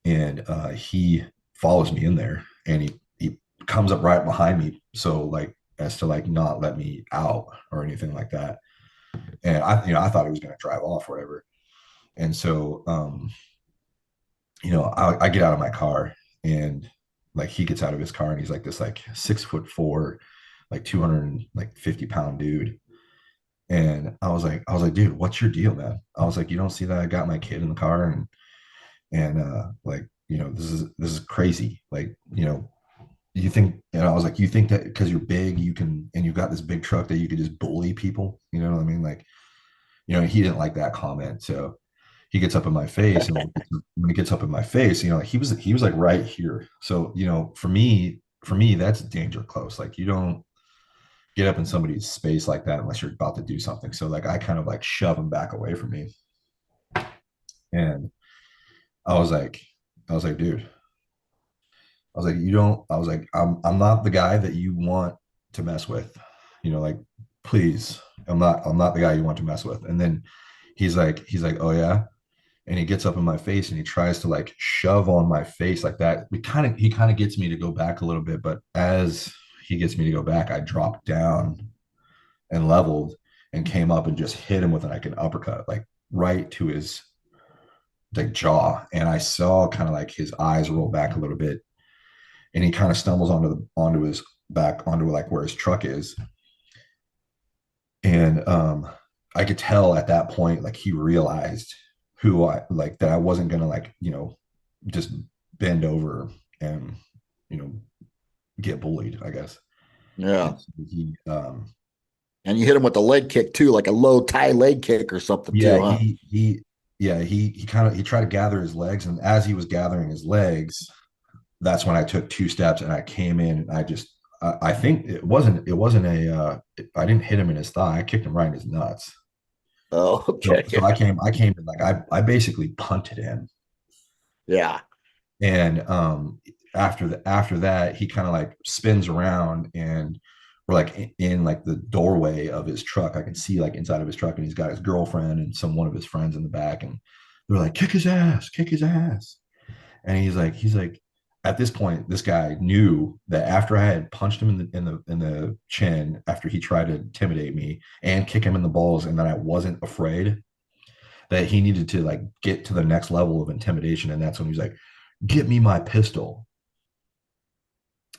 and he follows me in there, and he comes up right behind me. So like as to like not let me out or anything like that. And I thought he was going to drive off or whatever. And so I get out of my car, and like he gets out of his car, and he's like this like 6'4", like 250-pound dude. And I was like, dude, what's your deal, man? I was like, you don't see that I got my kid in the car, and like, this is crazy. Like, you think, and I was like, you think that because you're big, you can, and you've got this big truck that you could just bully people, you know what I mean? Like, he didn't like that comment. So he gets up in my face, and when he gets up in my face, like he was like right here. So, for me, that's danger close. Like, you don't get up in somebody's space like that unless you're about to do something. So like I kind of like shove him back away from me. And I was like, dude, I was like, you don't, I was like, I'm not the guy that you want to mess with. Like, please, I'm not the guy you want to mess with. And then he's like, oh yeah. And he gets up in my face and he tries to like shove on my face like that. He kind of gets me to go back a little bit, but as he gets me to go back, I dropped down and leveled and came up and just hit him with like an uppercut, like right to his like jaw. And I saw kind of like his eyes roll back a little bit, and he kind of stumbles onto his back onto like where his truck is. And I could tell at that point like he realized who I like, that I wasn't gonna like, just bend over and you know get bullied, I guess. Yeah. And so And you hit him with a leg kick too, like a low tie leg kick or something yeah, too, huh? he kind of he tried to gather his legs, and as he was gathering his legs, that's when I took two steps and I came in, and I think it wasn't I didn't hit him in his thigh. I kicked him right in his nuts. Oh, So, okay. so I came in like I basically punted him. Yeah. And after that, he kind of like spins around, and we're like in like the doorway of his truck. I can see like inside of his truck, and he's got his girlfriend and one of his friends in the back, and they're like, kick his ass, kick his ass. And he's like, at this point, this guy knew that after I had punched him in the chin, after he tried to intimidate me and kick him in the balls, and that I wasn't afraid, that he needed to like get to the next level of intimidation. And that's when he's like, get me my pistol.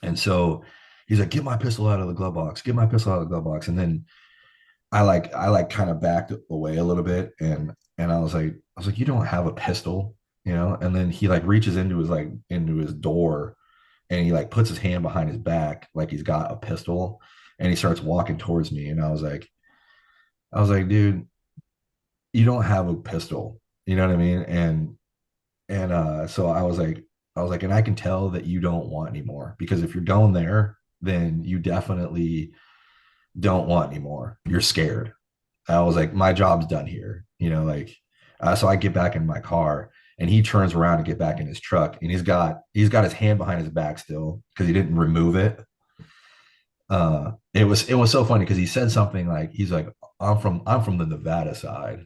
And so he's like, get my pistol out of the glove box, get my pistol out of the glove box. And then I like kind of backed away a little bit, and I was like, you don't have a pistol, And then he like reaches into his door, and he like puts his hand behind his back like he's got a pistol, and he starts walking towards me. And I was like, dude, you don't have a pistol. You know what I mean? And so I was like, and I can tell that you don't want anymore, because if you're going there, then you definitely don't want anymore. You're scared. I was like, my job's done here, like, so I get back in my car, and he turns around to get back in his truck, and he's got his hand behind his back still because he didn't remove it. It was so funny because he said something like, he's like, I'm from the Nevada side.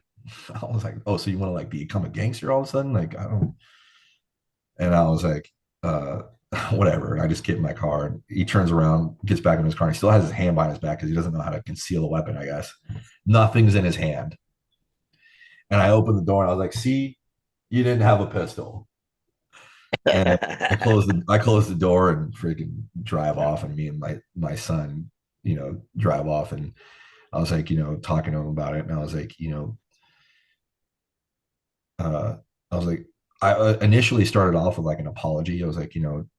I was like, oh, so you want to like become a gangster all of a sudden? Like, I don't. And I was like, uh, whatever. And I just get in my car, and he turns around, gets back in his car, and he still has his hand behind his back because he doesn't know how to conceal a weapon, I guess. Nothing's in his hand. And I opened the door, and I was like, see, you didn't have a pistol. And I closed the door and freaking drive off. And me and my son, drive off. And I was like, talking to him about it. And I was like, uh, I was like, I initially started off with like an apology. I was like,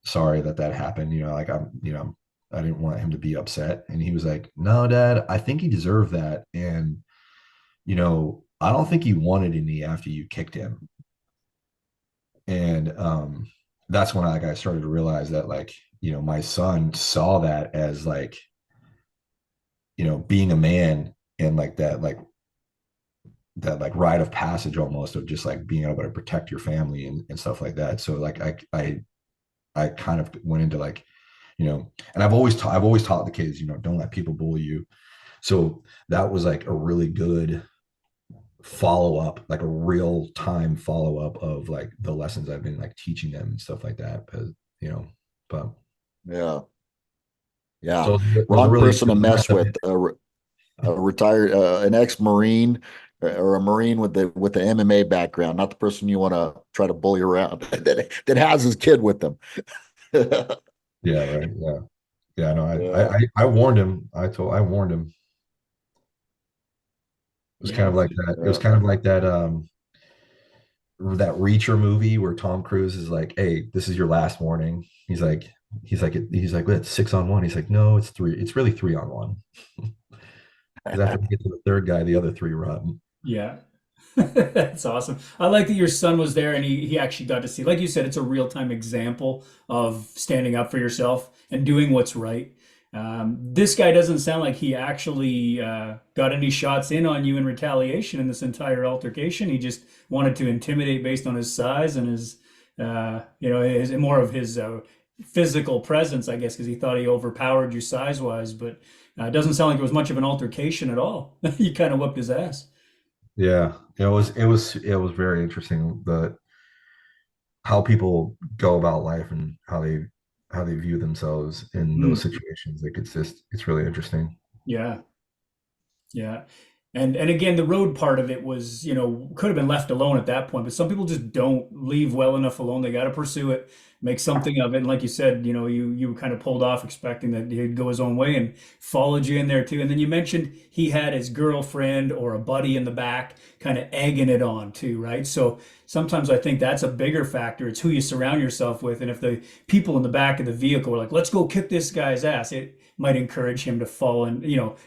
sorry that happened. Like I didn't want him to be upset. And he was like, no, Dad, I think he deserved that. And, I don't think he wanted any after you kicked him. And that's when I started to realize that, like, my son saw that as like, being a man, and like that rite of passage almost, of just like being able to protect your family and stuff like that. So like I kind of went into like, and I've always taught the kids, don't let people bully you. So that was like a really good follow up, like a real time follow up of like the lessons I've been like teaching them and stuff like that. But you know, but Yeah. Yeah. so it was a Wrong really, person to mess with. A retired, an ex-Marine or a Marine with the MMA background, not the person you want to try to bully around that has his kid with them. Yeah, right. Yeah. Yeah, no, Yeah. I warned him. I warned him. It was kind Yeah. of like that. It was Yeah. kind of like that Reacher movie where Tom Cruise is like, "Hey, this is your last warning." He's like, "Well, it's 6-on-1." He's like, "No, it's three. It's really 3-on-1." Because after we get to the third guy, the other three run. Yeah. That's awesome. I like that your son was there and he actually got to see, like you said, it's a real-time example of standing up for yourself and doing what's right. This guy doesn't sound like he actually got any shots in on you in retaliation in this entire altercation. He just wanted to intimidate based on his size and his, his more of his physical presence, I guess, because he thought he overpowered you size-wise. But it doesn't sound like it was much of an altercation at all. He kind of whipped his ass. Yeah, it was very interesting the how people go about life and how they view themselves in those Mm, situations. Like it's really interesting. yeah. Yeah. And again, the road part of it was, could have been left alone at that point, but some people just don't leave well enough alone. They got to pursue it, make something of it. And like you said, you kind of pulled off expecting that he'd go his own way and followed you in there too. And then you mentioned he had his girlfriend or a buddy in the back kind of egging it on too, right? So sometimes I think that's a bigger factor. It's who you surround yourself with. And if the people in the back of the vehicle are like, let's go kick this guy's ass, it might encourage him to fall and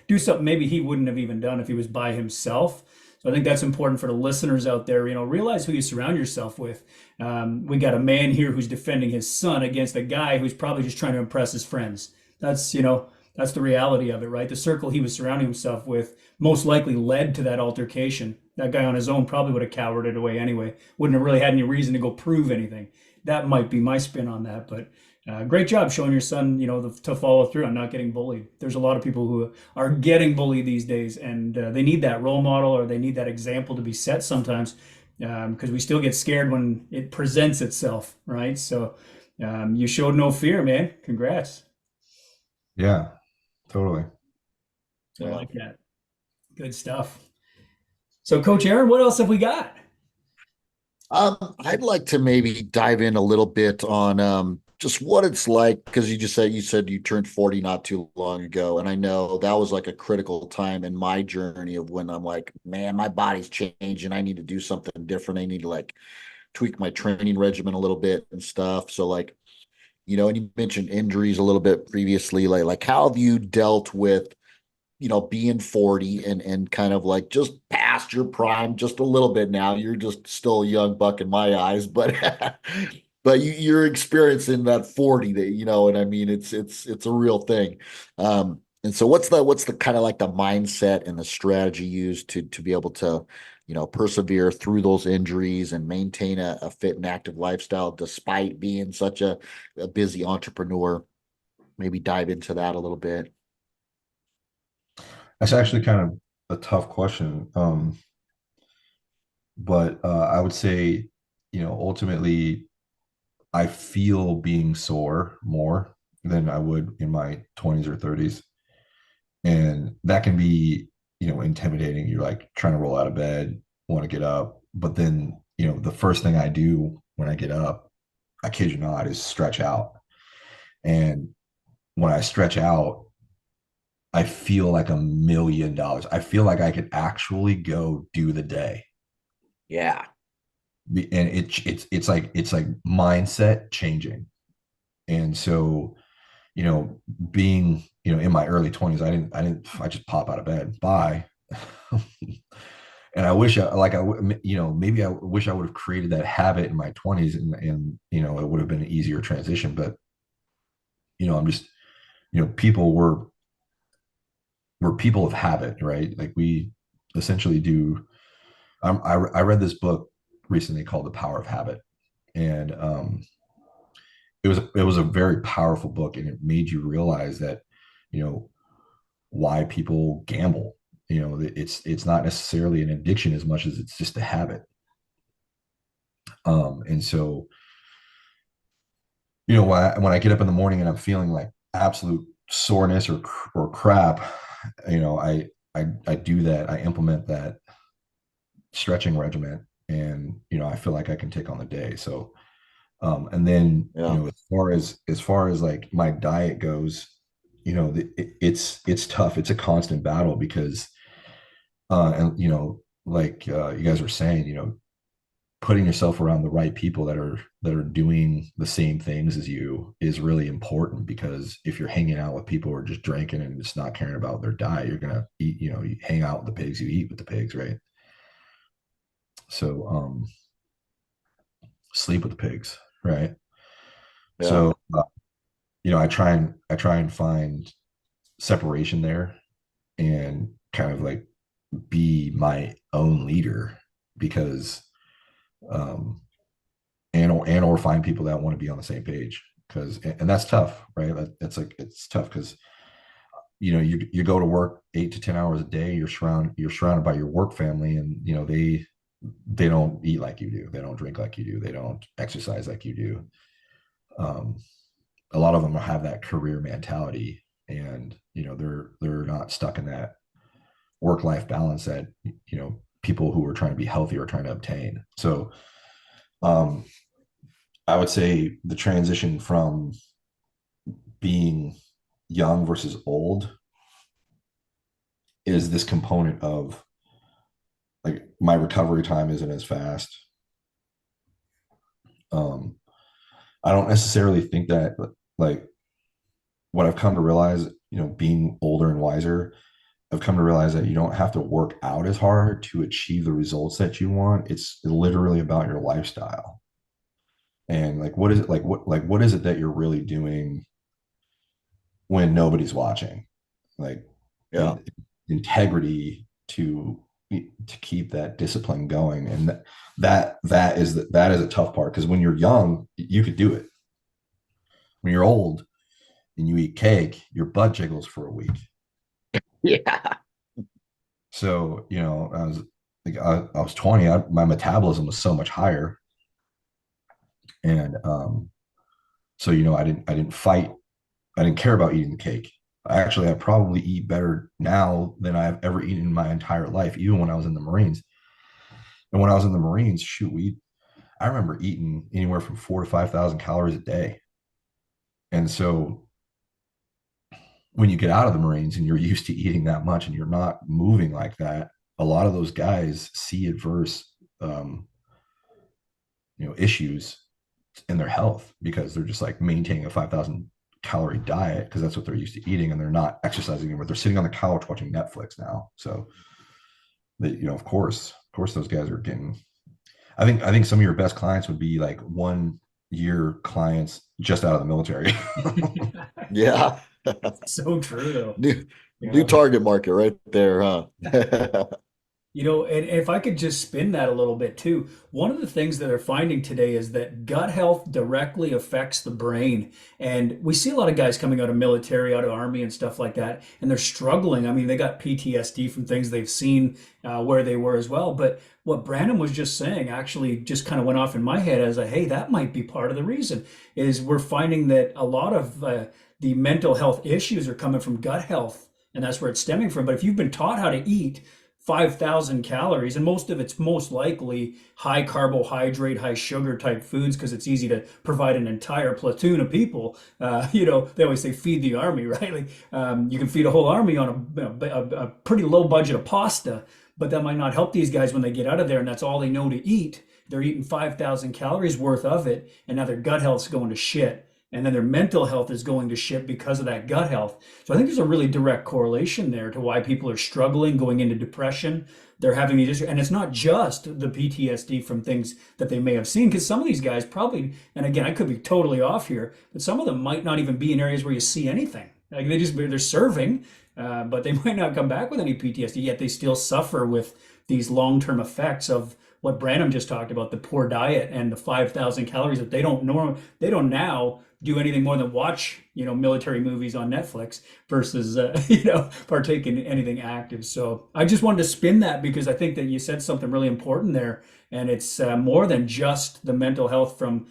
do something maybe he wouldn't have even done if he was by himself. So I think that's important for the listeners out there. Realize who you surround yourself with. We got a man here who's defending his son against a guy who's probably just trying to impress his friends. That's the reality of it, right? The circle he was surrounding himself with most likely led to that altercation. That guy on his own probably would have cowered it away anyway. Wouldn't have really had any reason to go prove anything. That might be my spin on that, but great job showing your son, to follow through on not getting bullied. There's a lot of people who are getting bullied these days, and they need that role model or they need that example to be set sometimes, because we still get scared when it presents itself, right? So you showed no fear, man. Congrats. Yeah, totally. I Yeah. like that. Good stuff. So, Coach Aaron, what else have we got? I'd like to maybe dive in a little bit on just what it's like because you said you turned 40 not too long ago, and I know that was like a critical time in my journey of when I'm like, man, my body's changing. I need to do something different. I need to like tweak my training regimen a little bit and stuff. So like, and you mentioned injuries a little bit previously. Like how have you dealt with being 40 and kind of like just past your prime just a little bit now. You're just still a young buck in my eyes, but but you're experiencing that 40 that and I mean it's a real thing. And so what's the kind of like the mindset and the strategy used to be able to persevere through those injuries and maintain a fit and active lifestyle despite being such a busy entrepreneur? Maybe dive into that a little bit. That's actually kind of a tough question. But I would say, ultimately, I feel being sore more than I would in my 20s or 30s. And that can be, intimidating. You're like trying to roll out of bed, want to get up. But then, the first thing I do when I get up, I kid you not, is stretch out. And when I stretch out, I feel like $1 million. I feel like I could actually go do the day. Yeah. And it's like mindset changing. And so, being, in my early 20s, I just pop out of bed. Bye. And I wish maybe I wish I would have created that habit in my 20s and it would have been an easier transition. But, I'm just, people were people of habit, right? Like we essentially do. I read this book recently called The Power of Habit. And it was a very powerful book, and it made you realize that you know why people gamble. It's not necessarily an addiction as much as it's just a habit. And so when I get up in the morning and I'm feeling like absolute soreness or crap, I do that. I implement that stretching regimen, and I feel like I can take on the day. So and then Yeah. as far as like my diet goes, it's tough. It's a constant battle because and like you guys were saying, putting yourself around the right people that are doing the same things as you is really important, because if you're hanging out with people who are just drinking and just not caring about their diet, you're gonna eat, you hang out with the pigs, you eat with the pigs, right? So sleep with the pigs, right? Yeah. So I try and find separation there, and kind of like be my own leader, because um and or find people that want to be on the same page, because and that's tough, right? That's like, it's tough because you go to work 8 to 10 hours a day, you're surrounded by your work family, and they don't eat like you do, they don't drink like you do, they don't exercise like you do. um a lot of them have that career mentality, and they're not stuck in that work life balance that people who are trying to be healthy are trying to obtain. So um I would say the transition from being young versus old is this component of, like, my recovery time isn't as fast. um I don't necessarily think that, like, what I've come to realize, being older and wiser, I've come to realize that you don't have to work out as hard to achieve the results that you want. It's literally about your lifestyle. And like, what is it, what is it that you're really doing when nobody's watching? Like, Yeah. in, integrity to keep that discipline going. And that is a tough part, because when you're young, you could do it. When you're old and you eat cake, your butt jiggles for a week. Yeah. So, I was 20, my metabolism was so much higher. And so, I didn't fight. I didn't care about eating the cake. I probably eat better now than I've ever eaten in my entire life, even when I was in the Marines. And when I was in the Marines, shoot, I remember eating anywhere from 4 to 5 thousand calories a day. And so when you get out of the Marines and you're used to eating that much and you're not moving like that, a lot of those guys see adverse um, issues in their health, because they're just like maintaining a 5,000 calorie diet because that's what they're used to eating, and they're not exercising anymore. They're sitting on the couch watching Netflix now. So of course those guys are getting, I think some of your best clients would be like 1 year clients just out of the military. Yeah. So true, though. New target market right there, huh? And if I could just spin that a little bit too, one of the things that they're finding today is that gut health directly affects the brain. And we see a lot of guys coming out of military, out of army and stuff like that, and they're struggling. I mean, they got PTSD from things they've seen where they were as well. But what Branum was just saying actually just kind of went off in my head as hey, that might be part of the reason, is we're finding that a lot of the mental health issues are coming from gut health, and that's where it's stemming from. But if you've been taught how to eat 5,000 calories, and most of it's most likely high carbohydrate, high sugar type foods, because it's easy to provide an entire platoon of people. They always say feed the army, right? Like you can feed a whole army on a pretty low budget of pasta, but that might not help these guys when they get out of there and that's all they know to eat. They're eating 5,000 calories worth of it, and now their gut health's going to shit. And then their mental health is going to shit because of that gut health. So I think there's a really direct correlation there to why people are struggling, going into depression. They're having these issues. And it's not just the PTSD from things that they may have seen, because some of these guys probably, and again, I could be totally off here, but some of them might not even be in areas where you see anything. Like they're serving, but they might not come back with any PTSD, yet they still suffer with these long-term effects of what Branum just talked about, the poor diet and the 5,000 calories that they don't now do anything more than watch, military movies on Netflix versus, partake in anything active. So I just wanted to spin that because I think that you said something really important there. And it's more than just the mental health from,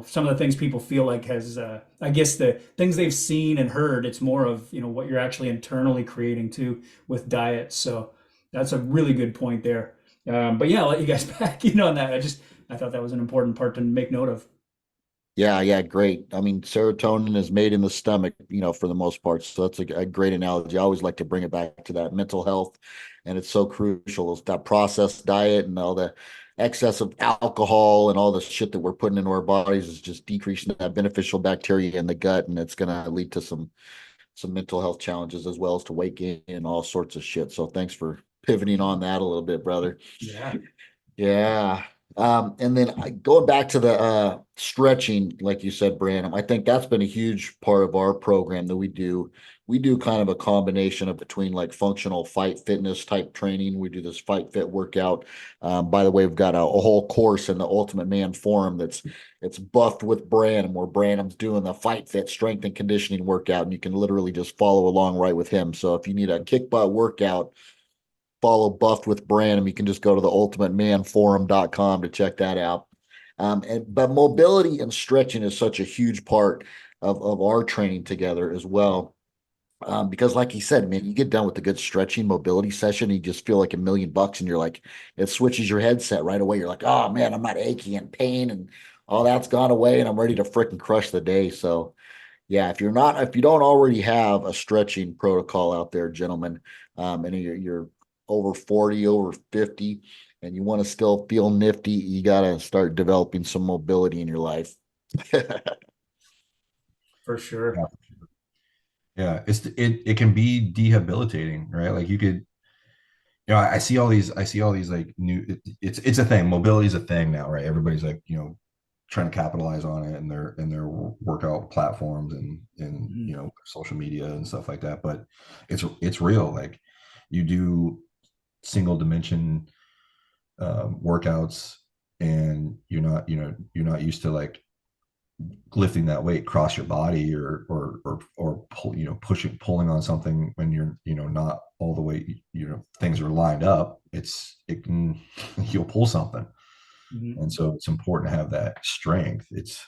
some of the things people feel like has, I guess the things they've seen and heard, it's more of, what you're actually internally creating too with diet. So that's a really good point there. But yeah, I'll let you guys back in on that. I thought that was an important part to make note of. Yeah, yeah, great. I mean, serotonin is made in the stomach, for the most part. So that's a great analogy. I always like to bring it back to that mental health, and it's so crucial. It's that processed diet and all the excess of alcohol and all the shit that we're putting into our bodies is just decreasing that beneficial bacteria in the gut, and it's going to lead to some mental health challenges as well as to weight gain and all sorts of shit. So thanks for pivoting on that a little bit, brother. Yeah. Yeah. And then going back to the stretching, like you said, Branum, I think that's been a huge part of our program that we do. We do kind of a combination of between like functional fight fitness type training. We do this fight fit workout. By the way, we've got a whole course in the Ultimate Man Forum that's it's buffed with Branum, where Branum's doing the fight fit strength and conditioning workout, and you can literally just follow along right with him. So if you need a kick butt workout, follow Buffed with Branum. You can just go to the ultimatemanforum.com to check that out. But mobility and stretching is such a huge part of our training together as well. Because like he said, man, you get done with a good stretching mobility session, you just feel like $1,000,000 and you're like, it switches your headset right away. You're like, oh man, I'm not achy and pain and all that's gone away and I'm ready to freaking crush the day. So yeah, if you don't already have a stretching protocol out there, gentlemen, and you're over 40, over 50, and you want to still feel nifty, you got to start developing some mobility in your life. For sure. Yeah, yeah. It can be debilitating, right? Like you could, I see all these like new. It's a thing. Mobility is a thing now, right? Everybody's like, trying to capitalize on it in their workout platforms and Mhm. social media and stuff like that. But it's real. Like you do single dimension workouts, and you're not used to like lifting that weight across your body or pull, pulling on something when you're not all the way, things are lined up. It can you'll pull something. Mhm. And so it's important to have that strength. It's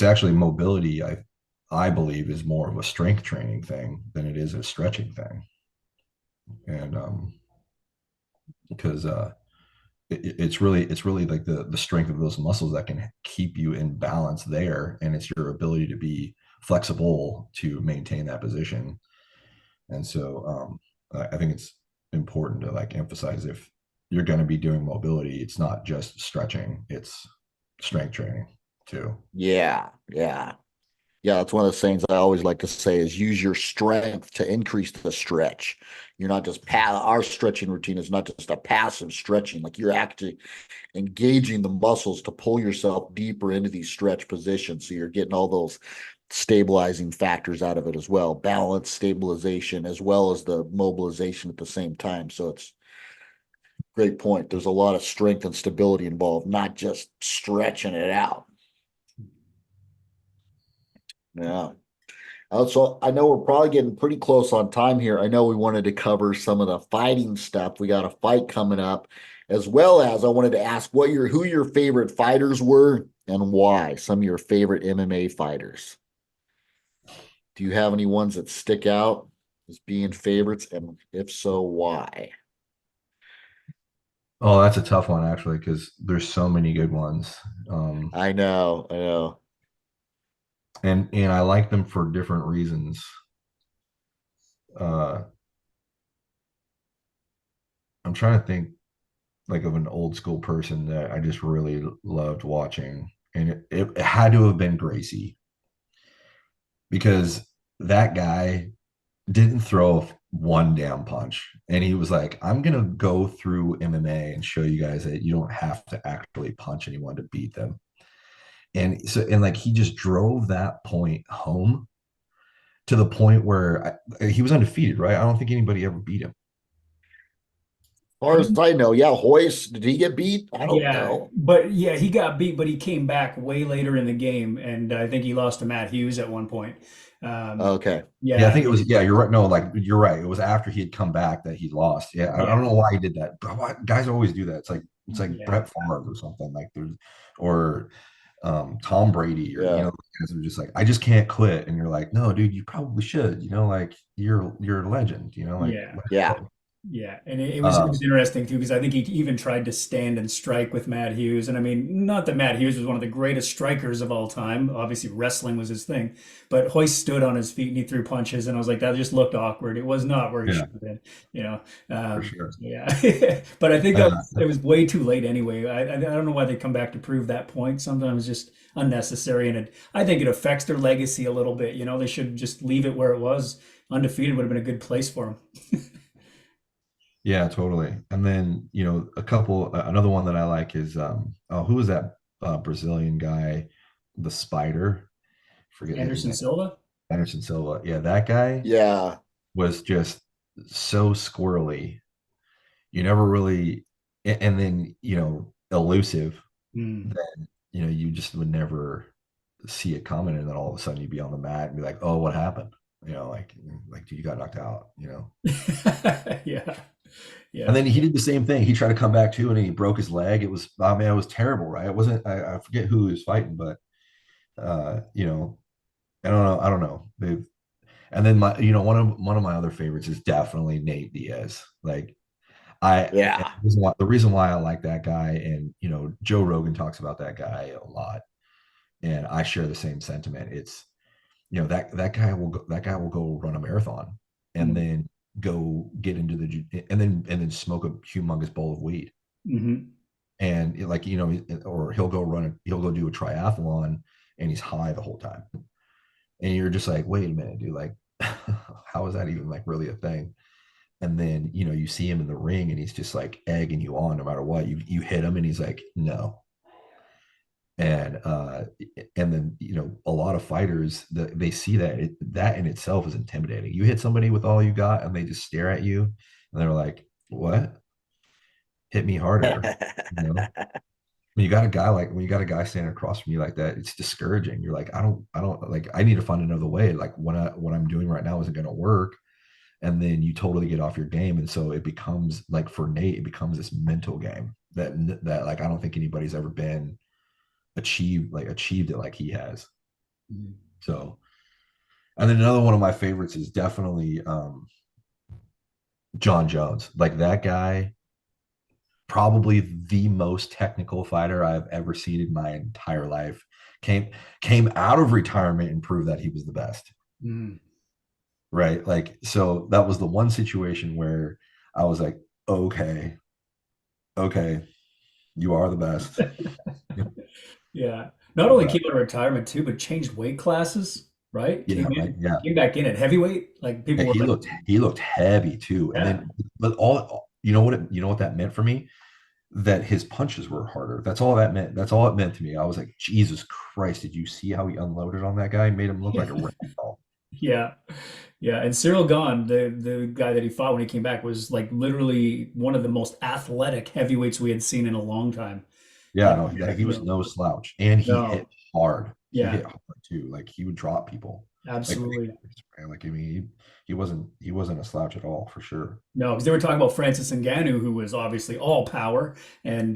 actually mobility, I believe, is more of a strength training thing than it is a stretching thing. And because it's really like the strength of those muscles that can keep you in balance there, and it's your ability to be flexible to maintain that position. And so I think it's important to like emphasize, if you're going to be doing mobility, it's not just stretching, it's strength training too. Yeah, yeah. Yeah, that's one of the things I always like to say is use your strength to increase the stretch. You're not just our stretching routine is not just a passive stretching. Like you're actually engaging the muscles to pull yourself deeper into these stretch positions. So you're getting all those stabilizing factors out of it as well, balance, stabilization, as well as the mobilization at the same time. So it's a great point. There's a lot of strength and stability involved, not just stretching it out. Yeah. So I know we're probably getting pretty close on time here. I know we wanted to cover some of the fighting stuff. We got a fight coming up, as well as I wanted to ask who your favorite fighters were and why. Some of your favorite MMA fighters. Do you have any ones that stick out as being favorites, and if so, why? Oh, that's a tough one actually, because there's so many good ones. um I know. and I like them for different reasons. uh I'm trying to think like of an old school person that I just really loved watching, and it had to have been Gracie, because that guy didn't throw one damn punch, and he was like, I'm gonna go through MMA and show you guys that you don't have to actually punch anyone to beat them. And so, and like, he just drove that point home to the point where he was undefeated, right? I don't think anybody ever beat him. As far as I know, yeah, Hoist, did he get beat? I don't Yeah, know. but yeah, he got beat, but he came back way later in the game, and I think he lost to Matt Hughes at one point. Um, Okay. Yeah, I yeah, think it was. Yeah, you're right. No, like you're right. It was after he had come back that he lost. Yeah, I yeah, don't know why he did that. But why, guys always do that. It's like yeah, Brett Favre or something. Like there's or Tom Brady, or Yeah. guys are just like, I just can't quit. And you're like, no, dude, you probably should. Like you're a legend. Like yeah. let it Yeah. go. Yeah, and it was Um, interesting too because I think he even tried to stand and strike with Matt Hughes, and I mean, not that Matt Hughes was one of the greatest strikers of all time. Obviously, wrestling was his thing, but Hoist stood on his feet and he threw punches, and I was like, that just looked awkward. It was not where he yeah, should have been, you know. for sure. Yeah, but I think that Uh, was, it was way too late anyway. I don't know why they come back to prove that point. Sometimes it's just unnecessary, and I think it affects their legacy a little bit. You know, they should just leave it where it was. Undefeated would have been a good place for him. yeah, totally. And then, another one that I like is oh, who was that Brazilian guy, the spider? Forget his Anderson name. Silva. Anderson Silva. Yeah, that guy Yeah. was just so squirrely. You never really, and then, elusive Hmm. that, you just would never see it coming. And then all of a sudden you'd be on the mat and be like, oh, what happened? Dude, you got knocked out. Yeah, And yeah. then he did the same thing. He tried to come back too, and he broke his leg. It was, I mean, it was terrible, right? It wasn't. I forget who he was fighting, but uh, you know, I don't know. I don't know. And then one of my other favorites is definitely Nate Diaz. Like and Yeah. the reason why I like that guy, and Joe Rogan talks about that guy a lot, and I share the same sentiment. It's that guy will go run a marathon, and Mm-hmm. then go get into and then smoke a humongous bowl of weed, Mm-hmm. and or he'll go do a triathlon, and he's high the whole time, and you're just like, wait a minute, dude, like how is that even like really a thing? And then you see him in the ring, and he's just like egging you on no matter what. You hit him, and he's like, no. And then a lot of fighters, they see that in itself is intimidating. You hit somebody with all you got, and they just stare at you, and they're like, what? Hit me harder. you know when you got a guy standing across from you like that, it's discouraging. You're like, I don't like, I need to find another way. Like what I'm doing right now isn't going to work. And then you totally get off your game, and so it becomes like, for Nate, it becomes this mental game that like I don't think anybody's ever been achieved it like he has. So, and then another one of my favorites is definitely John Jones. Like that guy, probably the most technical fighter I've ever seen in my entire life. Came out of retirement and proved that he was the best. Mm-hmm. Right. Like, so that was the one situation where I was like, okay, okay, you are the best. Yeah. Not only But came out of retirement too, but changed weight classes, right? yeah, right. Yeah. Came back in at heavyweight. Like Yeah, people were he like, looked heavy too. And yeah, then, but you know what that meant for me? That his punches were harder. That's all that meant. That's all it meant to me. I was like, Jesus Christ, did you see how he unloaded on that guy? Made him look like a rag doll. yeah, yeah. And Cyril Gahn, the guy that he fought when he came back, was like literally one of the most athletic heavyweights we had seen in a long time. Yeah, And no, he you was know, no slouch, and he hit no, hard. He yeah, hit hard too. Like he would drop people, like big absolutely. guys, man. Like, I mean, he wasn't a slouch at all, for sure. No, because they were talking about Francis Ngannou, who was obviously all power, and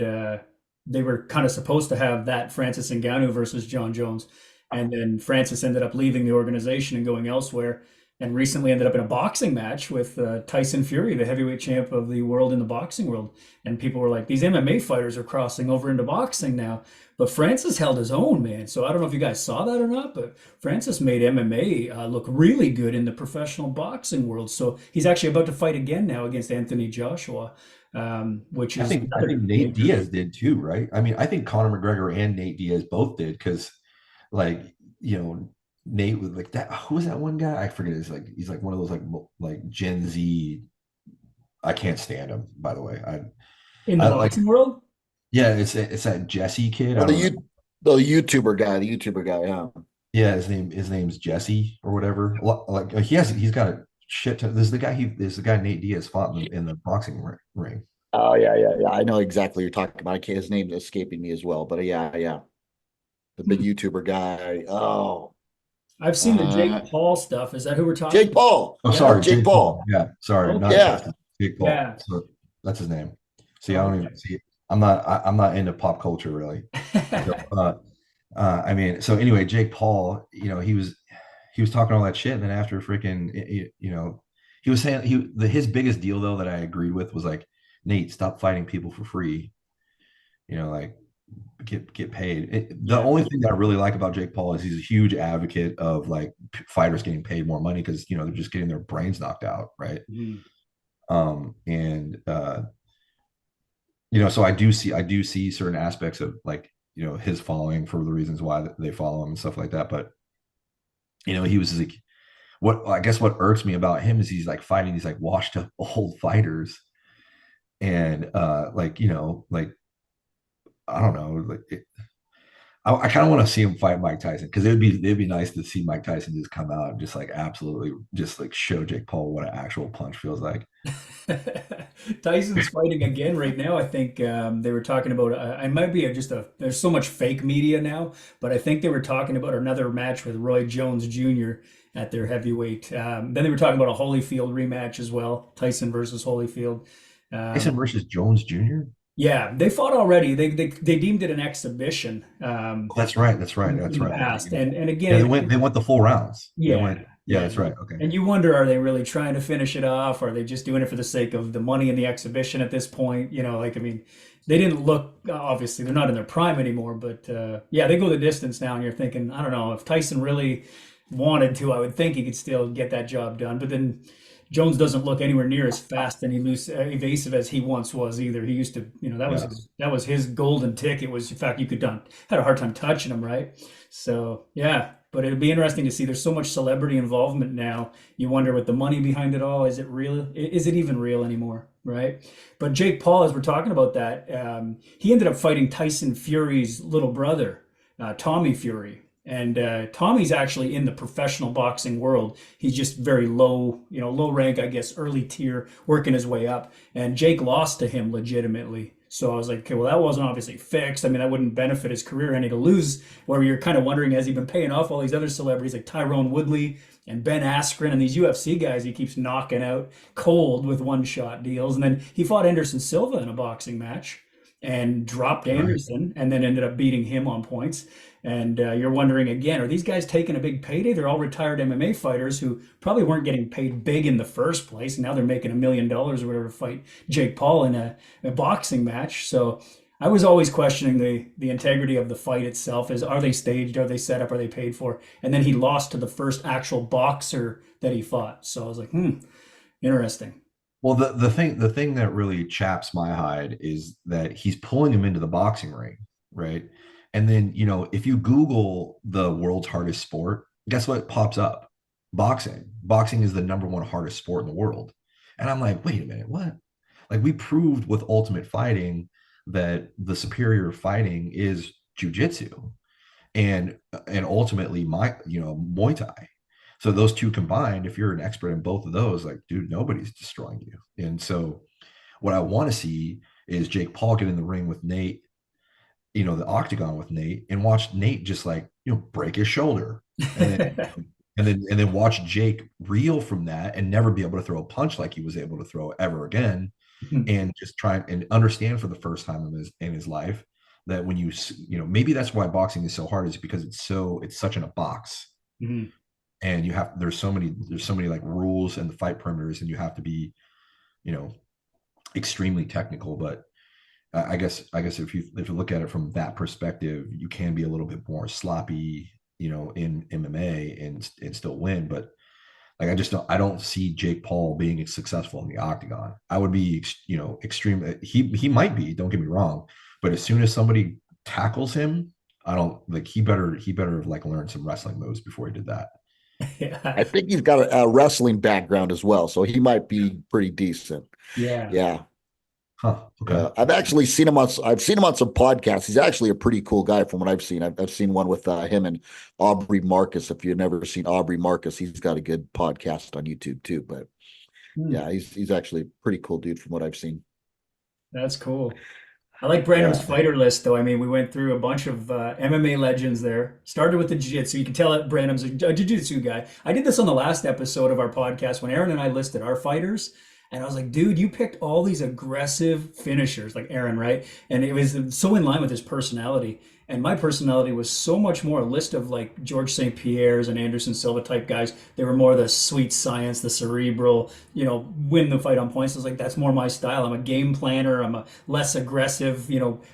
they were kind of supposed to have that Francis Ngannou versus John Jones, and then Francis ended up leaving the organization and going elsewhere, and recently ended up in a boxing match with Tyson Fury, the heavyweight champ of the world in the boxing world, and people were like, these MMA fighters are crossing over into boxing now, but Francis held his own, man. So I don't know if you guys saw that or not, but Francis made MMA look really good in the professional boxing world. So he's actually about to fight again now against Anthony Joshua, which I is think I another think Nate major. Diaz did too, right? I mean, I think Conor McGregor and Nate Diaz both did, because, like, Nate was like that. Who was that one guy? I forget. He's like one of those like Gen Z. I can't stand him, by the way. In the I like, boxing world? yeah, it's that Jesse kid. Oh, I don't know. the YouTuber guy, yeah. Yeah, his name's Jesse or whatever. Like, he's got a shit ton. This is the guy Nate Diaz fought in the boxing ring. Oh yeah, yeah, yeah. I know exactly what you're talking about. I can't, his name's escaping me as well, but yeah, yeah. The big Hmm. YouTuber guy. Oh, I've seen the uh, Jake Paul stuff. Is that who we're talking Jake about? Paul. Oh, Yeah. Yeah, sorry, Jake Jake Paul. Paul. Yeah, sorry, not Okay. Yeah. Jesse. Jake Paul. Yeah. So that's his name. See, I don't even Okay. see. I'm not into pop culture really. So, I mean, so anyway, Jake Paul, he was talking all that shit, and then after freaking, he was saying his biggest deal though that I agreed with was like, Nate, stop fighting people for free. Like get paid. The Yeah. only thing that I really like about Jake Paul is he's a huge advocate of like fighters getting paid more money because they're just getting their brains knocked out, right? Mhm. And so I do see certain aspects of like his following for the reasons why they follow him and stuff like that. But he was like, what I guess what irks me about him is he's like fighting these like washed up old fighters, and like I don't know, like I kind of want to see him fight Mike Tyson because it'd be nice to see Mike Tyson just come out and just like absolutely just like show Jake Paul what an actual punch feels like. Tyson's fighting again right now. I think they were talking about. I might be just a. There's so much fake media now, but I think they were talking about another match with Roy Jones Jr. at their heavyweight. Then they were talking about a Holyfield rematch as well, Tyson versus Holyfield. Tyson versus Jones Jr. Yeah, they fought already. They deemed it an exhibition Oh, that's right. That's right. in That's the right. Okay, past, and yeah, again, they went the full rounds. They yeah, went. Yeah, yeah. that's right. Okay. And you wonder, are they really trying to finish it off? Or are they just doing it for the sake of the money and the exhibition at this point? Like, I mean, they didn't look, obviously, they're not in their prime anymore, but yeah, they go the distance now. And you're thinking, I don't know, if Tyson really wanted to, I would think he could still get that job done. But then Jones doesn't look anywhere near as fast and evasive as he once was either. He used to, Yeah. that was his golden ticket. Was in fact you could done had a hard time touching him, right? So yeah, but it'd be interesting to see. There's so much celebrity involvement now. You wonder with the money behind it all, is it real? Is it even real anymore? Right? But Jake Paul, as we're talking about that, he ended up fighting Tyson Fury's little brother, Tommy Fury. And Tommy's actually in the professional boxing world. He's just very low, low rank, I guess, early tier, working his way up. And Jake lost to him legitimately. So I was like, okay, well, that wasn't obviously fixed. I mean, that wouldn't benefit his career any to lose. Where you're kind of wondering, has he been paying off all these other celebrities like Tyrone Woodley and Ben Askren and these UFC guys he keeps knocking out cold with one-shot deals? And then he fought Anderson Silva in a boxing match and dropped Right. Anderson and then ended up beating him on points. And you're wondering again, are these guys taking a big payday? They're all retired MMA fighters who probably weren't getting paid big in the first place. And now they're making $1 million or whatever to fight Jake Paul in a boxing match. So I was always questioning the integrity of the fight itself. Are they staged? Are they set up? Are they paid for? And then he lost to the first actual boxer that he fought. So I was like, interesting. Well, the thing that really chaps my hide is that he's pulling him into the boxing ring, right? And then, if you Google the world's hardest sport, guess what pops up? Boxing. Boxing is the number one hardest sport in the world. And I'm like, wait a minute, what? Like we proved with Ultimate Fighting that the superior fighting is jujitsu and ultimately Muay Thai. So those two combined, if you're an expert in both of those, like, dude, nobody's destroying you. And so what I want to see is Jake Paul get in the ring with Nate, the octagon with Nate, and watch Nate just like, break his shoulder. And then and then watch Jake reel from that and never be able to throw a punch like he was able to throw ever again. And just try and understand for the first time in his life that when maybe that's why boxing is so hard, is because it's such in a box. Mhm. And there's so many like rules and the fight perimeters, and you have to be extremely technical. But I guess if you look at it from that perspective, you can be a little bit more sloppy in MMA and still win. But like I don't see Jake Paul being successful in the octagon. I would be extreme. He might be, don't get me wrong, but as soon as somebody tackles him, I don't like he better like learn some wrestling moves before he did that. I Yeah. think he's got a wrestling background as well, so he might be pretty decent. Yeah. Yeah. Huh. Okay. I've seen him on some podcasts. He's actually a pretty cool guy from what I've seen. I've seen one with him and Aubrey Marcus. If you've never seen Aubrey Marcus, he's got a good podcast on YouTube too. But Hmm. yeah, he's actually a pretty cool dude from what I've seen. That's cool. I like Branum's Yeah. fighter list, though. I mean, we went through a bunch of MMA legends there. Started with the jiu-jitsu. You can tell that Branum's a jiu-jitsu guy. I did this on the last episode of our podcast when Aaron and I listed our fighters. And I was like, dude, you picked all these aggressive finishers like Aaron, right? And it was so in line with his personality. And my personality was so much more a list of like George St. Pierre's and Anderson Silva type guys. They were more the sweet science, the cerebral, win the fight on points. I was like, that's more my style. I'm a game planner. I'm a less aggressive,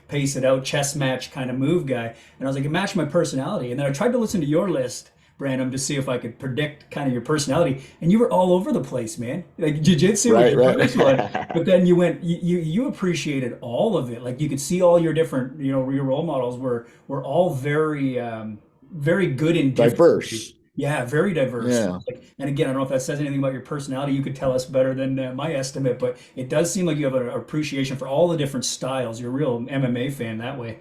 pace it out, chess match kind of move guy. And I was like, it matched my personality. And then I tried to listen to your list, Branum, to see if I could predict kind of your personality, and you were all over the place, man. Like jiu-jitsu was Right, your first one, right. but then you appreciated all of it. Like you could see all your different, your role models were all very very good in different ways. Diverse. Yeah, very diverse. Yeah. Like, and again, I don't know if that says anything about your personality. You could tell us better than my estimate, but it does seem like you have an appreciation for all the different styles. You're a real MMA fan that way.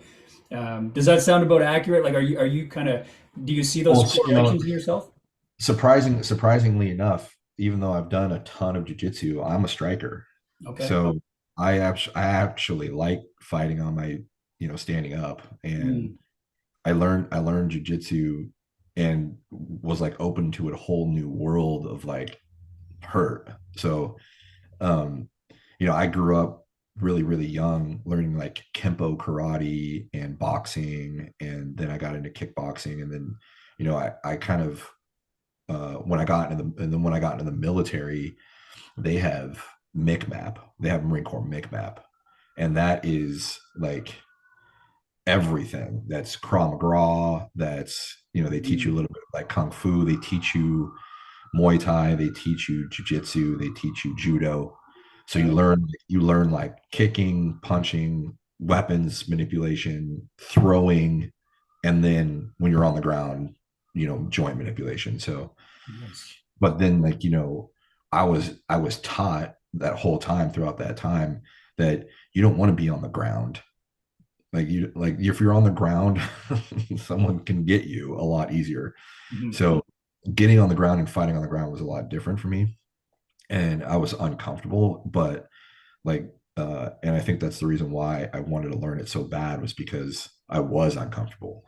Does that sound about accurate? Like, are you kind of, do you see those Well, correlations in yourself? surprisingly enough, even though I've done a ton of jujitsu, I'm a striker. Okay. So I actually like fighting on my, standing up, and Mm, I learned jujitsu and was like open to a whole new world of like hurt. So, um, I grew up really, really young, learning like Kempo karate and boxing. And then I got into kickboxing. And then, I kind of, when I got into the military, they have MICMAP. They have Marine Corps MICMAP. And that is like everything. That's Krav Maga. That's, they teach you a mm, little bit of like Kung Fu. They teach you Muay Thai, they teach you Jiu-Jitsu, they teach you Judo. So yeah. you learn like kicking, punching, weapons manipulation, throwing, and then when you're on the ground, joint manipulation. So, Nice. but then like, I was taught that whole time throughout that time that you don't want to be on the ground. Like if you're on the ground, someone can get you a lot easier. Mhm. So getting on the ground and fighting on the ground was a lot different for me, and I was uncomfortable. But like, and I think that's the reason why I wanted to learn it so bad, was because I was uncomfortable.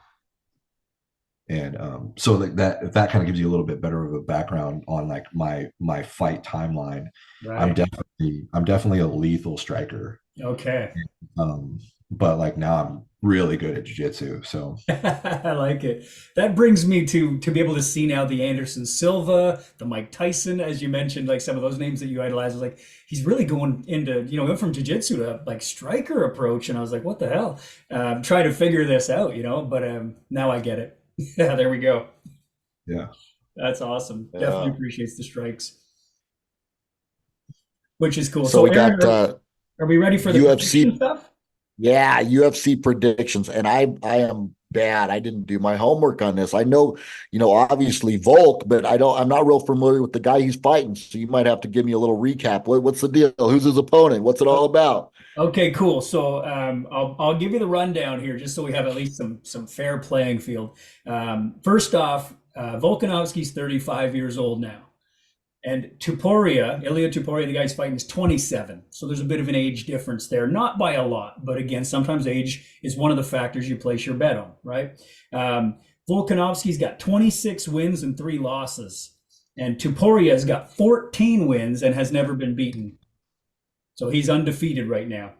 And so like that, if that kind of gives you a little bit better of a background on like my fight timeline, I'm Right. definitely I'm definitely a lethal striker. Okay. Um, but like now I'm really good at jiu-jitsu. So I like it. That brings me to be able to see now the Anderson Silva, the Mike Tyson, as you mentioned, like some of those names that you idolize. I was like, he's really going into, went from jiu-jitsu to like striker approach. And I was like, what the hell? Trying to figure this out, but now I get it. Yeah, there we go. yeah. That's awesome. Definitely Yeah. appreciates the strikes, which is cool. So So we Aaron, got are we ready for the prediction UFC. stuff? Yeah, UFC predictions, and I am bad. I didn't do my homework on this. I know, obviously Volk, but I'm not real familiar with the guy he's fighting. So you might have to give me a little recap. What's the deal? Who's his opponent? What's it all about? Okay, cool. So I'll give you the rundown here, just so we have at least some fair playing field. First off, Volkanovski's 35 years old now, and Ilya Tuporia, the guy's fighting, is 27. So there's a bit of an age difference there, not by a lot, but again, sometimes age is one of the factors you place your bet on, right? Volkanovski's got 26 wins and 3 losses, and Tuporia's got 14 wins and has never been beaten. So he's undefeated right now.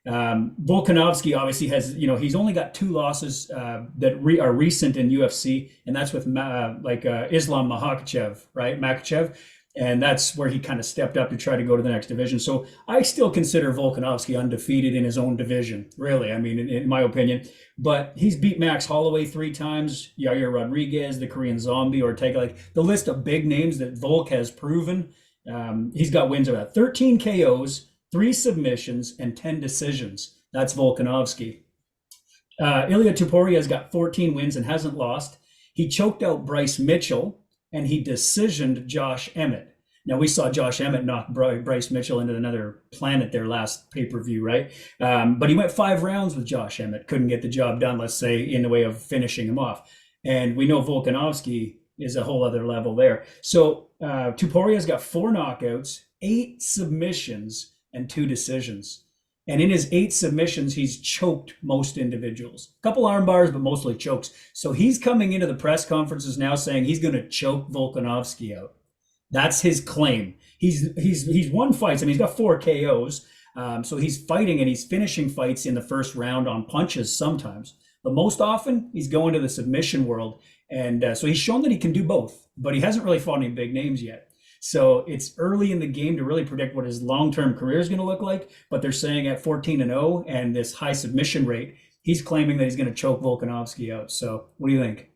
Volkanovski obviously has, he's only got 2 losses that are recent in UFC, and that's with Islam Makhachev, right? Makhachev. And that's where he kind of stepped up to try to go to the next division. So I still consider Volkanovski undefeated in his own division, really. I mean, in my opinion. But he's beat Max Holloway 3 times, Yair Rodriguez, the Korean Zombie, Ortega, like the list of big names that Volk has proven. He's got wins of 13 KOs, 3 submissions, and 10 decisions. That's Volkanovski. Ilya Tuporia has got 14 wins and hasn't lost. He choked out Bryce Mitchell, and he decisioned Josh Emmett. Now, we saw Josh Emmett knock Bryce Mitchell into another planet their last pay-per-view, right? But he went 5 rounds with Josh Emmett, couldn't get the job done, let's say, in the way of finishing him off. And we know Volkanovski is a whole other level there. So Tuporia's got 4 knockouts, 8 submissions, and 2 decisions. And in his 8 submissions, he's choked most individuals. A couple arm bars, but mostly chokes. So he's coming into the press conferences now saying he's going to choke Volkanovski out. That's his claim. he's won fights. I mean, he's got 4 KOs. So he's fighting and he's finishing fights in the first round on punches sometimes, but most often he's going to the submission world. And so he's shown that he can do both, but he hasn't really fought any big names yet. So it's early in the game to really predict what his long-term career is going to look like. But they're saying at 14-0 and this high submission rate, he's claiming that he's going to choke Volkanovski out. So what do you think?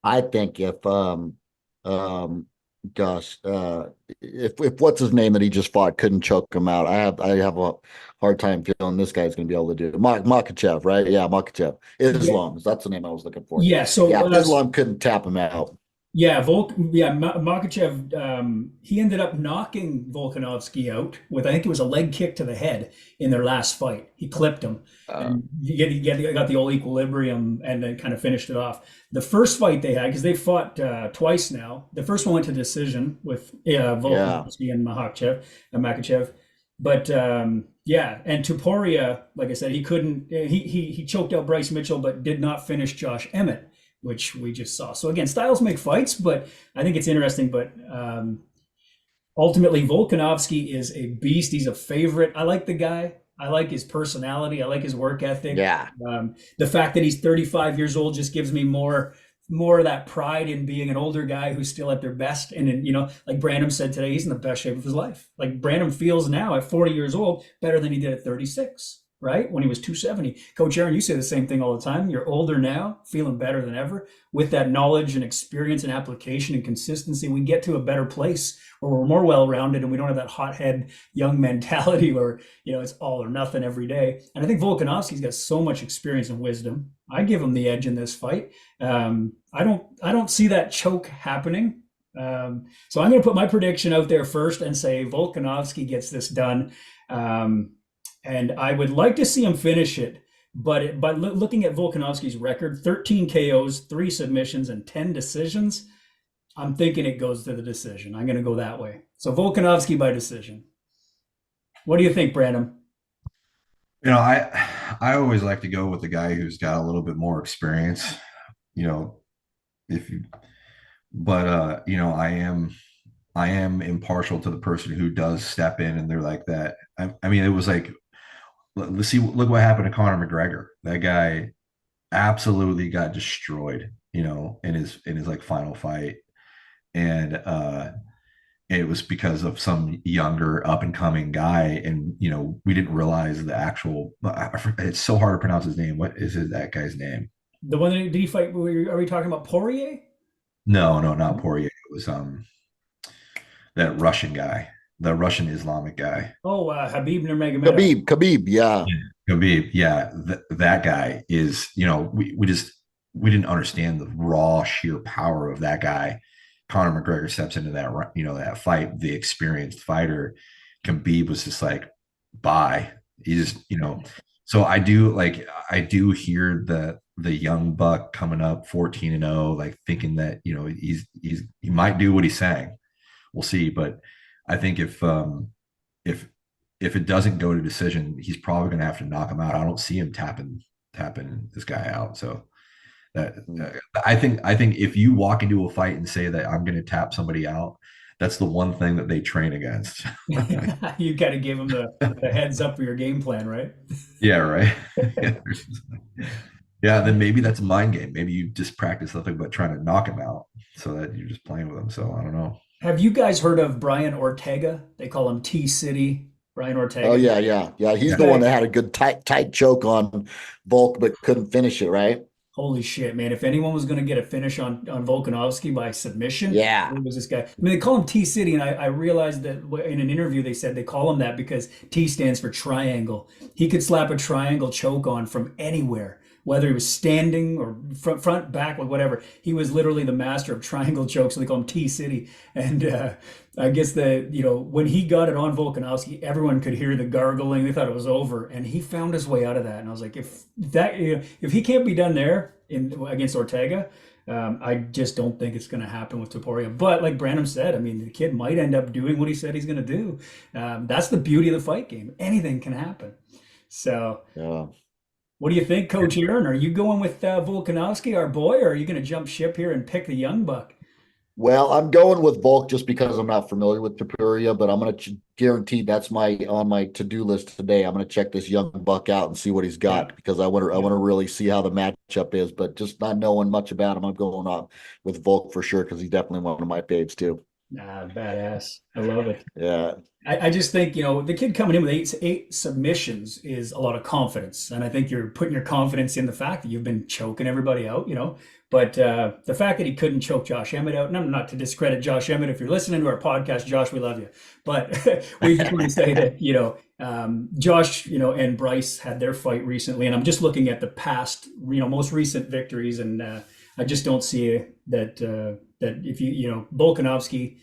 I think gosh, if what's his name that he just fought couldn't choke him out, I have a hard time feeling this guy's going to be able to do it. Makachev, right? Yeah, Makachev. Islam, that's the name I was looking for. Yeah, so yeah, Islam couldn't tap him out. Yeah, Makachev, he ended up knocking Volkanovski out with, I think it was a leg kick to the head in their last fight. He clipped him. And he got the old equilibrium and then kind of finished it off. The first fight they had, because they fought twice now. The first one went to decision with Volkanovski and Makachev. But yeah, and Topuria, like I said, he couldn't. He choked out Bryce Mitchell, but did not finish Josh Emmett, which we just saw. So again, styles make fights, but I think it's interesting. But ultimately, Volkanovski is a beast. He's a favorite. I like the guy. I like his personality. I like his work ethic. Yeah. The fact that he's 35 years old just gives me more of that pride in being an older guy who's still at their best. And, like Branum said today, he's in the best shape of his life. Like Branum feels now at 40 years old better than he did at 36. Right? When he was 270. Coach Aaron, you say the same thing all the time. You're older now, feeling better than ever. With that knowledge and experience and application and consistency, we get to a better place where we're more well-rounded and we don't have that hothead young mentality where, it's all or nothing every day. And I think Volkanovski's got so much experience and wisdom. I give him the edge in this fight. I don't see that choke happening. So I'm going to put my prediction out there first and say Volkanovski gets this done. And I would like to see him finish it, but looking at Volkanovski's record, 13 KOs, 3 submissions, and 10 decisions, I'm thinking it goes to the decision. I'm going to go that way. So Volkanovski by decision. What do you think, Branum? I always like to go with the guy who's got a little bit more experience. I am impartial to the person who does step in and they're like that. I mean, it was like, look what happened to Conor McGregor. That guy absolutely got destroyed, in his like final fight. And it was because of some younger up and coming guy. And, we didn't realize the actual, it's so hard to pronounce his name. What is that guy's name? The one that did he fight? Are we talking about Poirier? No, not Poirier. It was that Russian guy, the Russian Islamic guy. Oh, Khabib Nurmagomedov. Khabib, yeah. Khabib, yeah. That guy is, we didn't understand the raw sheer power of that guy. Conor McGregor steps into that, that fight, the experienced fighter. Khabib was just like, bye. He just, so I do hear the young buck coming up 14-0, like thinking that, he might do what he's saying. We'll see. But I think if it doesn't go to decision, he's probably going to have to knock him out. I don't see him tapping this guy out. So I think if you walk into a fight and say that I'm going to tap somebody out, that's the one thing that they train against. You got to give them the heads up for your game plan, right? Yeah, right. Yeah, then maybe that's a mind game. Maybe you just practice nothing but trying to knock him out so that you're just playing with him. So I don't know. Have you guys heard of Brian Ortega? They call him T-City. Brian Ortega. Oh, yeah. He's the one that had a good tight choke on Volk, but couldn't finish it, right? Holy shit, man. If anyone was going to get a finish on Volkanovski by submission, it was this guy. I mean, they call him T-City, and I realized that in an interview they said they call him that because T stands for triangle. He could slap a triangle choke on from anywhere, whether he was standing or front, back, or whatever. He was literally the master of triangle chokes, so they call him T-City. And I guess when he got it on Volkanovski, everyone could hear the gargling. They thought it was over, and he found his way out of that. And I was like, if he can't be done there against Ortega, I just don't think it's going to happen with Topuria. But like Branum said, I mean, the kid might end up doing what he said he's going to do. That's the beauty of the fight game. Anything can happen. So. Yeah. What do you think, Coach Aaron? Are you going with Volkanovski, our boy, or are you going to jump ship here and pick the young buck? Well, I'm going with Volk just because I'm not familiar with Tapuria, but I'm going to guarantee that's my on my to-do list today. I'm going to check this young buck out and see what he's Yeah. got because I want to really see how the matchup is. But just not knowing much about him, I'm going on with Volk for sure because he's definitely one of my faves too. Nah, badass. I love it. Yeah, I just think, the kid coming in with eight submissions is a lot of confidence. And I think you're putting your confidence in the fact that you've been choking everybody out. But the fact that he couldn't choke Josh Emmett out, and I'm not to discredit Josh Emmett. If you're listening to our podcast, Josh, we love you. But we just want to say that, Josh, and Bryce had their fight recently. And I'm just looking at the past, most recent victories. And I just don't see that if Volkanovski,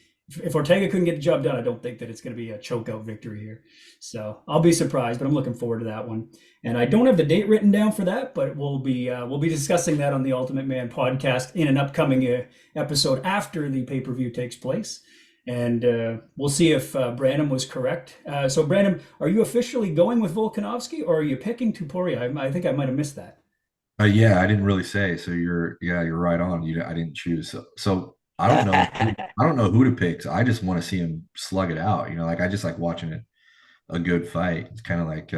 if Ortega couldn't get the job done, I don't think that it's going to be a chokeout victory here. So I'll be surprised, but I'm looking forward to that one. And I don't have the date written down for that, but we'll be discussing that on the Ultimate Man podcast in an upcoming episode after the pay-per-view takes place. And we'll see if Branum was correct. So Branum, are you officially going with Volkanovski, or are you picking Tuporia? I think I might have missed that. Yeah, I didn't really say. So you're right on. I didn't choose. So I don't know. I don't know who to pick. So I just want to see him slug it out. Like I just like watching a good fight. It's kind of like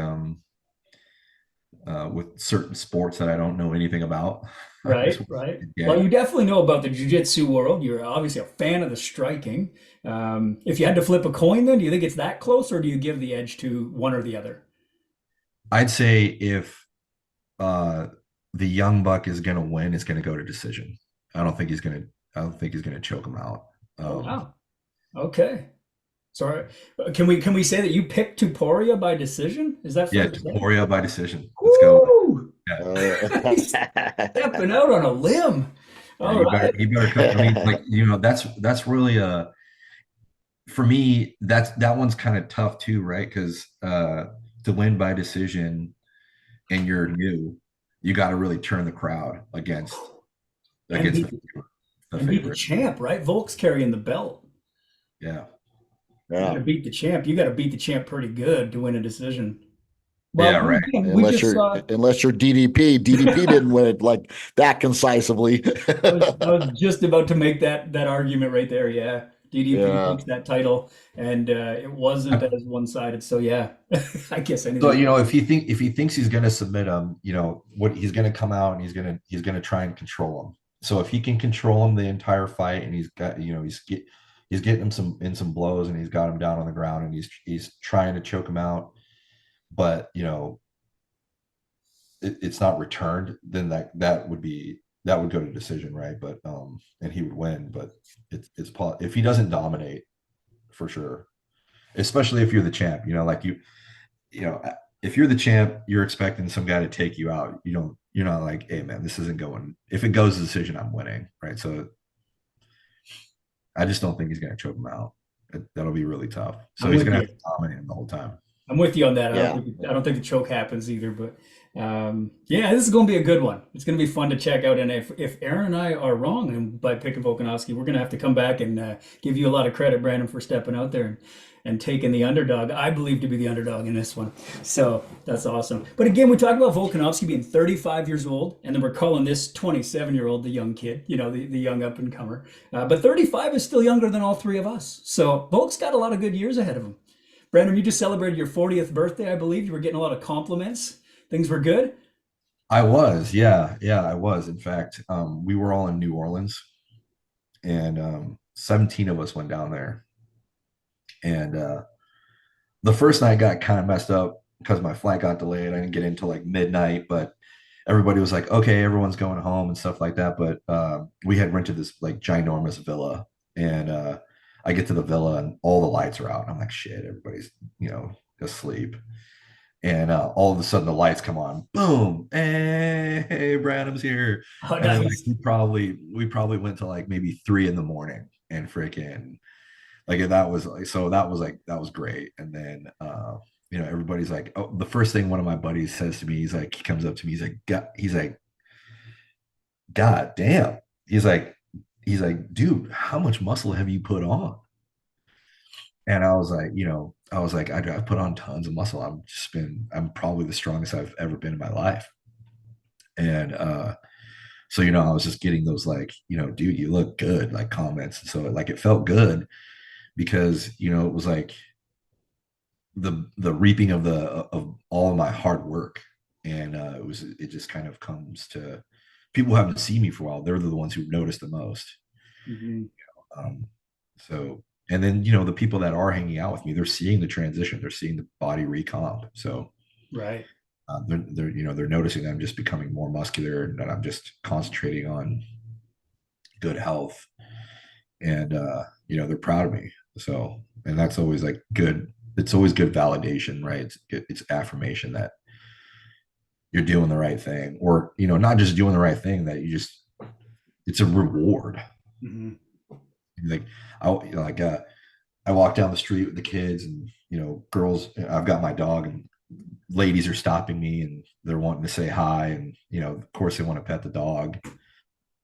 with certain sports that I don't know anything about. Right, right. Well, you definitely know about the jiu-jitsu world. You're obviously a fan of the striking. If you had to flip a coin, then do you think it's that close, or do you give the edge to one or the other? I'd say if uh, the young buck is going to win, it's going to go to decision. I don't think he's going to. I don't think he's going to choke him out. Oh, wow. Okay. Sorry. Can we say that you picked Tuporia by decision? Is that fair to say? Tuporia by decision. Let's go. Woo! Yeah. Stepping out on a limb. All right. You better cut. I mean, that's really for me, that one's kind of tough too, right? Because to win by decision and you're new, you got to really turn the crowd against the And beat the favorite. champ, right? Volk's carrying the belt. Yeah. You got to beat the champ. You got to beat the champ pretty good to win a decision. Well, yeah, right. Unless you're DDP. DDP didn't win it like that concisely. I was just about to make that argument right there. Yeah. DDP takes that title, and it wasn't as one-sided. So yeah, I guess anyway. So if he thinks he's going to submit him, what he's going to come out and he's going to try and control him. So if he can control him the entire fight, and he's got he's getting him some blows, and he's got him down on the ground, and he's trying to choke him out, but it's not returned, then that would go to decision, right? But and he would win, but it's if he doesn't dominate, for sure, especially if you're the champ, if you're the champ, you're expecting some guy to take you out. You're not like, hey man, this isn't going. If it goes to decision, I'm winning, right? So I just don't think he's going to choke him out. That'll be really tough. So he's going to have to dominate him the whole time. I'm with you on that. Yeah. I don't think the choke happens either, but this is going to be a good one. It's going to be fun to check out. And if Aaron and I are wrong and by picking Volkanovski, we're going to have to come back and give you a lot of credit, Brandon, for stepping out there and taking the underdog. I believe to be the underdog in this one. So that's awesome. But again, we talked about Volkanovski being 35 years old, and then we're calling this 27-year-old the young kid, the young up-and-comer. But 35 is still younger than all three of us. So Volk's got a lot of good years ahead of him. Brandon, you just celebrated your 40th birthday, I believe. You were getting a lot of compliments. Things were good? I was, yeah, I was. In fact, we were all in New Orleans, and 17 of us went down there. And the first night got kind of messed up because my flight got delayed. I didn't get in until like midnight, but everybody was like, okay, everyone's going home and stuff like that. But we had rented this like ginormous villa, and I get to the villa and all the lights are out. And I'm like, shit, everybody's, asleep. And all of a sudden the lights come on, boom. Hey, Branum's here. Oh, nice. Like, we probably went to like maybe 3 a.m. and freaking like that was great. And then everybody's like, oh, the first thing one of my buddies says to me, he comes up to me, he's like, God damn. He's like, dude, how much muscle have you put on? And I was like, I've put on tons of muscle. I'm probably the strongest I've ever been in my life. And So, I was just getting those like, dude, you look good, like comments. And so like it felt good because, it was like the reaping of all of my hard work. And it just kind of comes to people who haven't seen me for a while. They're the ones who notice the most. Mm-hmm. Um, so, and then, the people that are hanging out with me, they're seeing the transition, they're seeing the body recomp. So, Right. they're noticing that I'm just becoming more muscular and that I'm just concentrating on good health. And, they're proud of me. So, and that's always like good. It's always good validation, right? It's affirmation that you're doing the right thing, or, not just doing the right thing, that it's a reward. Mm-hmm. Like, I walk down the street with the kids and, girls, I've got my dog and ladies are stopping me and they're wanting to say hi. And, of course they want to pet the dog.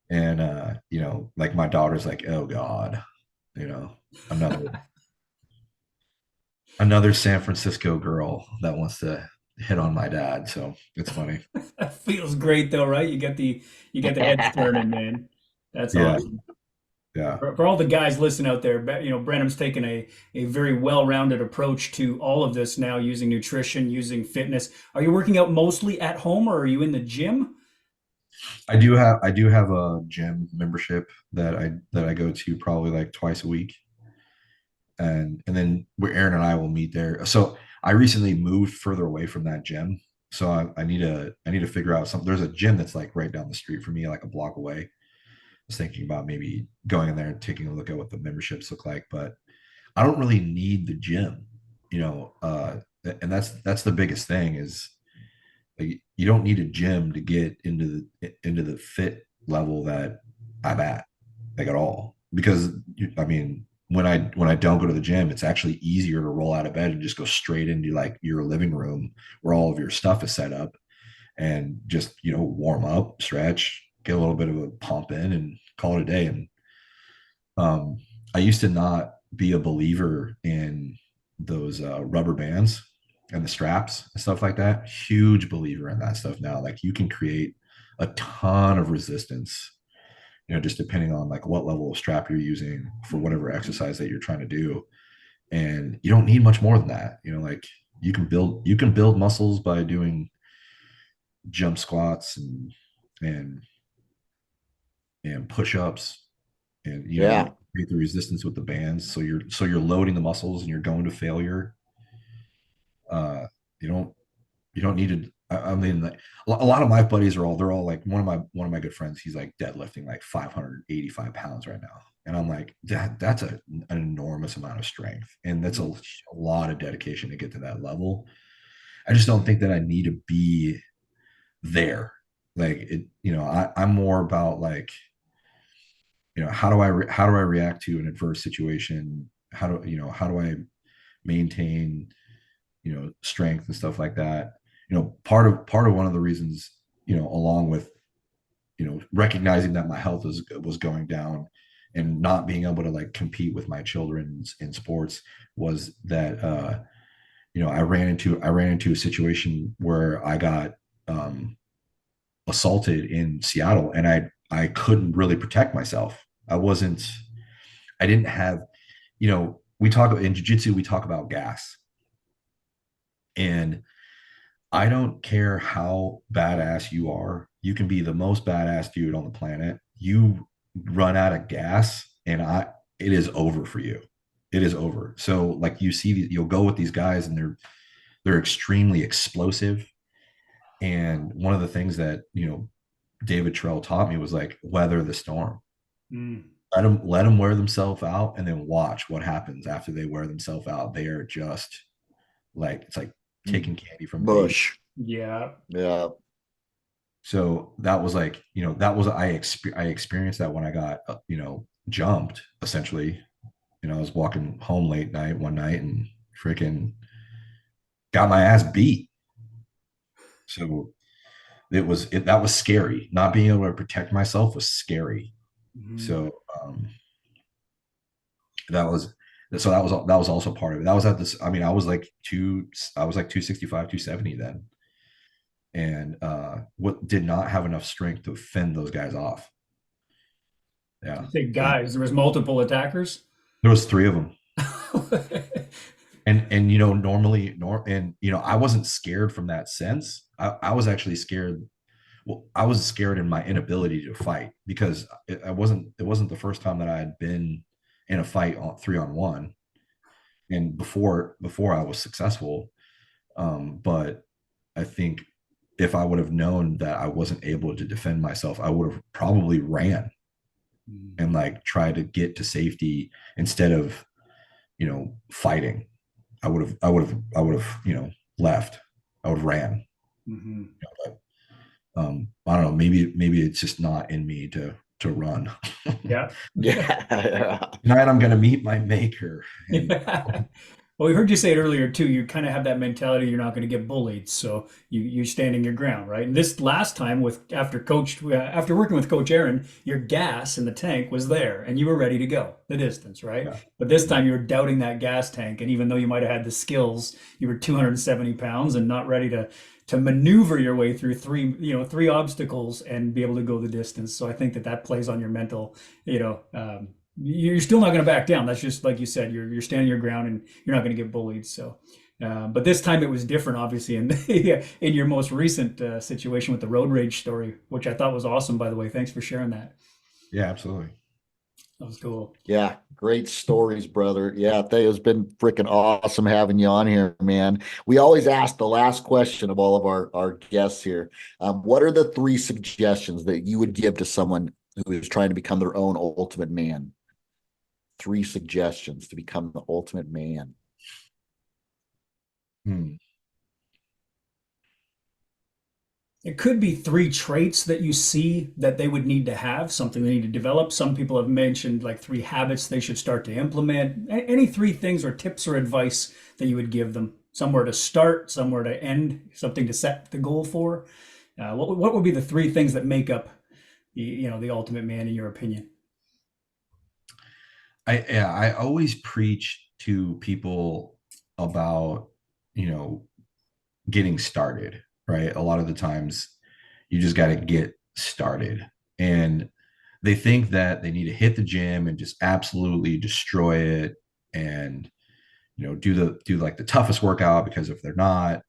And, like my daughter's like, oh God, another, another San Francisco girl that wants to hit on my dad. So it's funny. That feels great though, right? You get the heads turning, man. That's Yeah. awesome. Yeah. For all the guys listening out there, Branum's taken a very well-rounded approach to all of this now, using nutrition, using fitness. Are you working out mostly at home, or are you in the gym? I do have a gym membership that I go to probably like twice a week. And then where Aaron and I will meet there. So I recently moved further away from that gym. So I need to figure out something. There's a gym that's like right down the street from me, like a block away. I was thinking about maybe going in there and taking a look at what the memberships look like, but I don't really need the gym, and that's the biggest thing is like, you don't need a gym to get into the fit level that I'm at, like at all. Because I mean, when I don't go to the gym, it's actually easier to roll out of bed and just go straight into like your living room where all of your stuff is set up and just warm up, stretch, get a little bit of a pump in, and call it a day. And um, I used to not be a believer in those rubber bands and the straps and stuff like that. Huge believer in that stuff now. Like you can create a ton of resistance, just depending on like what level of strap you're using for whatever exercise that you're trying to do. And you don't need much more than that. Like you can build muscles by doing jump squats and and push-ups, and you Yeah. create the resistance with the bands, so you're loading the muscles and you're going to failure. uh you don't need to. I mean, like, a lot of my buddies they're all like, one of my good friends, he's like deadlifting like 585 pounds right now, and I'm like, that's an enormous amount of strength, and that's a lot of dedication to get to that level. I just don't think that I need to be there. Like I'm more about like, how do I react to an adverse situation? How do I maintain strength and stuff like that? Part of one of the reasons, along with recognizing that my health was going down and not being able to like compete with my children in sports, was that I ran into a situation where I got assaulted in Seattle, and I couldn't really protect myself. I didn't have, we talk in jiu-jitsu, we talk about gas. And I don't care how badass you are. You can be the most badass dude on the planet. You run out of gas and it is over for you. It is over. So like you'll go with these guys and they're extremely explosive. And one of the things that, David Terrell taught me was like, weather the storm. Mm. Let them wear themselves out, and then watch what happens after they wear themselves out. They are just like, it's like taking candy from a baby. Bush. Yeah. Yeah. So that was like, I experienced that when I got jumped, essentially. I was walking home late night one night and freaking got my ass beat. So that was scary. Not being able to protect myself was scary. Mhm. So that was that was also part of it. That was at this. I mean, I was like 265, 270 then. and what did not have enough strength to fend those guys off. You Yeah. say guys, there was multiple attackers. There was three of them. And normally I wasn't scared from that sense. I was actually scared. Well, I was scared in my inability to fight because it wasn't the first time that I had been in a fight on 3-on-1, and before I was successful. But I think if I would have known that I wasn't able to defend myself, I would have probably ran and like try to get to safety instead of fighting. I would have left. I would have ran. Mm-hmm. But I don't know, maybe it's just not in me to run. Yeah. Yeah. Tonight I'm gonna meet my maker. And Yeah. Well, we heard you say it earlier too. You kind of have that mentality you're not going to get bullied, so you're standing your ground, right? And this last time after working with Coach Aaron, your gas in the tank was there, and you were ready to go the distance, right? yeah, But this time you were doubting that gas tank, and even though you might have had the skills, you were 270 pounds and not ready to maneuver your way through three obstacles and be able to go the distance. So I think that plays on your mental, you're still not going to back down. That's just like you said, you're standing your ground and you're not going to get bullied. So, but this time it was different, obviously, in in your most recent situation with the road rage story, which I thought was awesome. By the way, thanks for sharing that. yeah, absolutely. That was cool. Yeah, great stories, brother. Yeah, it's been freaking awesome having you on here, man. We always ask the last question of all of our guests here. What are the 3 suggestions that you would give to someone who is trying to become their own ultimate man? 3 suggestions to become the ultimate man. It could be 3 traits that you see that they would need to have, something they need to develop. Some people have mentioned like 3 habits they should start to implement. Any 3 things or tips or advice that you would give them? Somewhere to start, somewhere to end, something to set the goal for. What would be the 3 things that make up the ultimate man in your opinion? I always preach to people about getting started, right? A lot of the times you just got to get started, and they think that they need to hit the gym and just absolutely destroy it, and do like the toughest workout, because if they're not,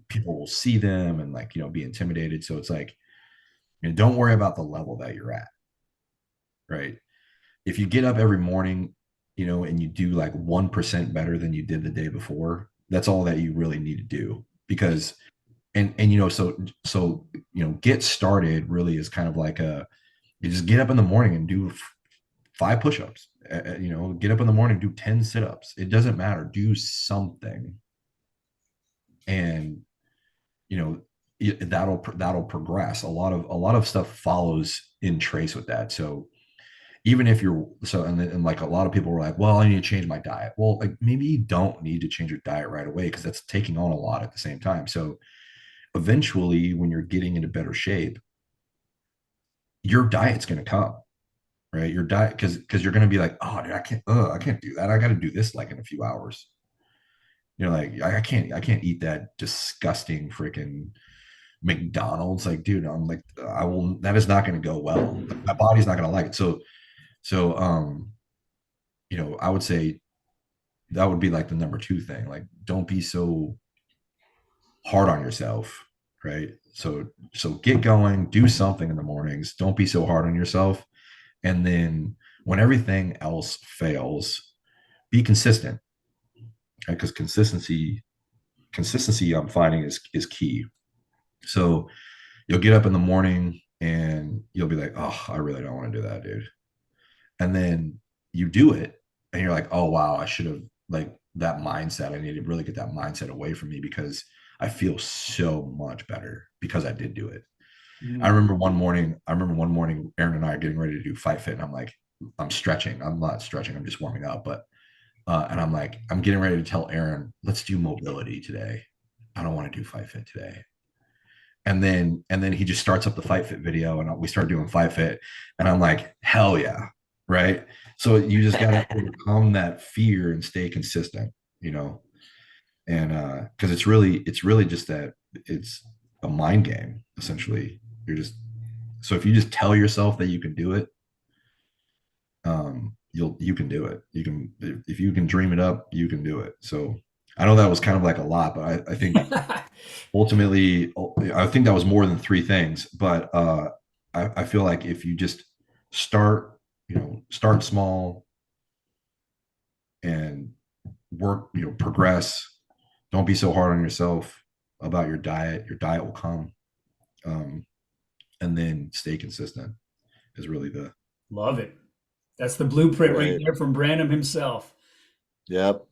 people will see them and like be intimidated. So it's like, don't worry about the level that you're at, right? If you get up every morning, and you do like 1% better than you did the day before, that's all that you really need to do. Because so get started really is kind of like you just get up in the morning and do 5 push-ups. Get up in the morning, do 10 sit-ups. It doesn't matter. Do something, and that'll progress. A lot of stuff follows in trace with that. So even if and like a lot of people were like, well, I need to change my diet. Well, like maybe you don't need to change your diet right away, because that's taking on a lot at the same time. So eventually, when you're getting into better shape, your diet's going to come, right? Your diet, because you're going to be like, oh, dude, I can't do that. I got to do this like in a few hours. Like I can't eat that disgusting freaking McDonald's. Like, dude, I'm like, I will. That is not going to go well. My body's not going to like it. So I would say that would be like the number 2 thing. Like, don't be so hard on yourself, right? So get going, do something in the mornings. Don't be so hard on yourself. And then when everything else fails, be consistent, right? Because consistency I'm finding is key. So you'll get up in the morning and you'll be like, oh, I really don't want to do that, dude. And then you do it and you're like, oh wow, I should have, like, that mindset, I need to really get that mindset away from me, because I feel so much better because I did do it. I remember one morning Aaron and I are getting ready to do Fight Fit, and I'm like, I'm stretching. I'm not stretching, I'm just warming up. But and I'm like, I'm getting ready to tell Aaron, let's do mobility today. I don't want to do Fight Fit today. And then he just starts up the Fight Fit video, and we start doing Fight Fit, and I'm like, hell yeah, right? So you just gotta overcome that fear and stay consistent, and because it's really just that, it's a mind game, essentially. So if you just tell yourself that you can do it, you can do it. You can, if you can dream it up, you can do it. So I know that was kind of like a lot, but I think ultimately, I think that was more than three things. But I feel like if you just start small and work, progress. Don't be so hard on yourself about your diet. Your diet will come, and then stay consistent is really the Love it. That's the blueprint right Right. there from Branum himself. Yep.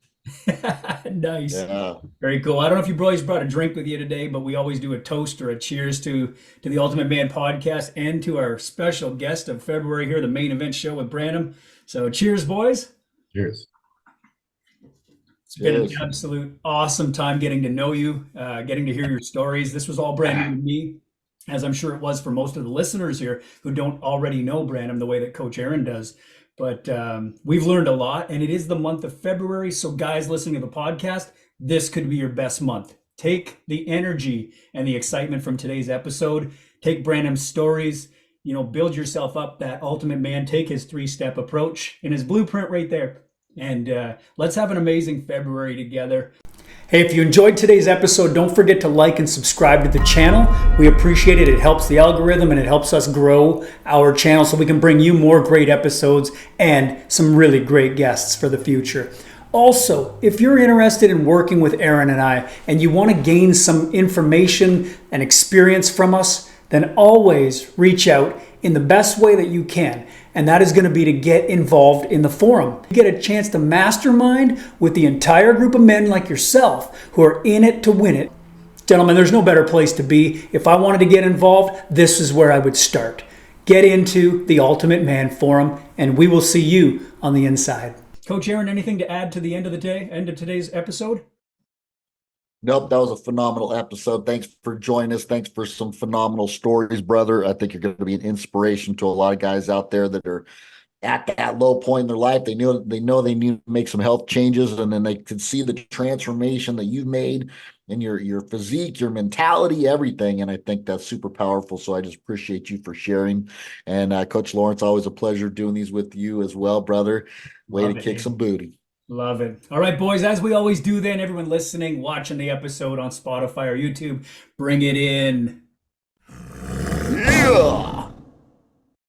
Nice. Yeah. Very cool. I don't know if you boys brought a drink with you today, but we always do a toast or a cheers to the Ultimate Man podcast and to our special guest of February here, the main event show with Branum. So cheers, boys. cheers. It's been an Cheers. absolute awesome time getting to know you, getting to hear your stories. This was all brand new to me, as I'm sure it was for most of the listeners here who don't already know Branum the way that Coach Aaron does. But we've learned a lot, and it is the month of February. So guys listening to the podcast, this could be your best month. Take the energy and the excitement from today's episode. Take Branum's stories, build yourself up that ultimate man. Take his 3-step approach and his blueprint right there. And let's have an amazing February together. Hey, if you enjoyed today's episode, don't forget to like and subscribe to the channel. We appreciate it. It helps the algorithm and it helps us grow our channel so we can bring you more great episodes and some really great guests for the future. Also, if you're interested in working with Aaron and I and you want to gain some information and experience from us, then always reach out in the best way that you can. And that is going to be to get involved in the forum. You get a chance to mastermind with the entire group of men like yourself who are in it to win it. Gentlemen, there's no better place to be. If I wanted to get involved, this is where I would start. Get into the Ultimate Man Forum, and we will see you on the inside. Coach Aaron, anything to add to the end of today's episode? Nope, that was a phenomenal episode. Thanks for joining us. Thanks for some phenomenal stories, brother. I think you're going to be an inspiration to a lot of guys out there that are at that low point in their life. They know they need to make some health changes, and then they can see the transformation that you've made in your physique, your mentality, everything. And I think that's super powerful. So I just appreciate you for sharing. And Coach Lawrence, always a pleasure doing these with you as well, brother. Way Love to it, kick man. some booty. Love it. All right, boys, as we always do then, everyone listening, watching the episode on Spotify or YouTube, bring it in. Yeah.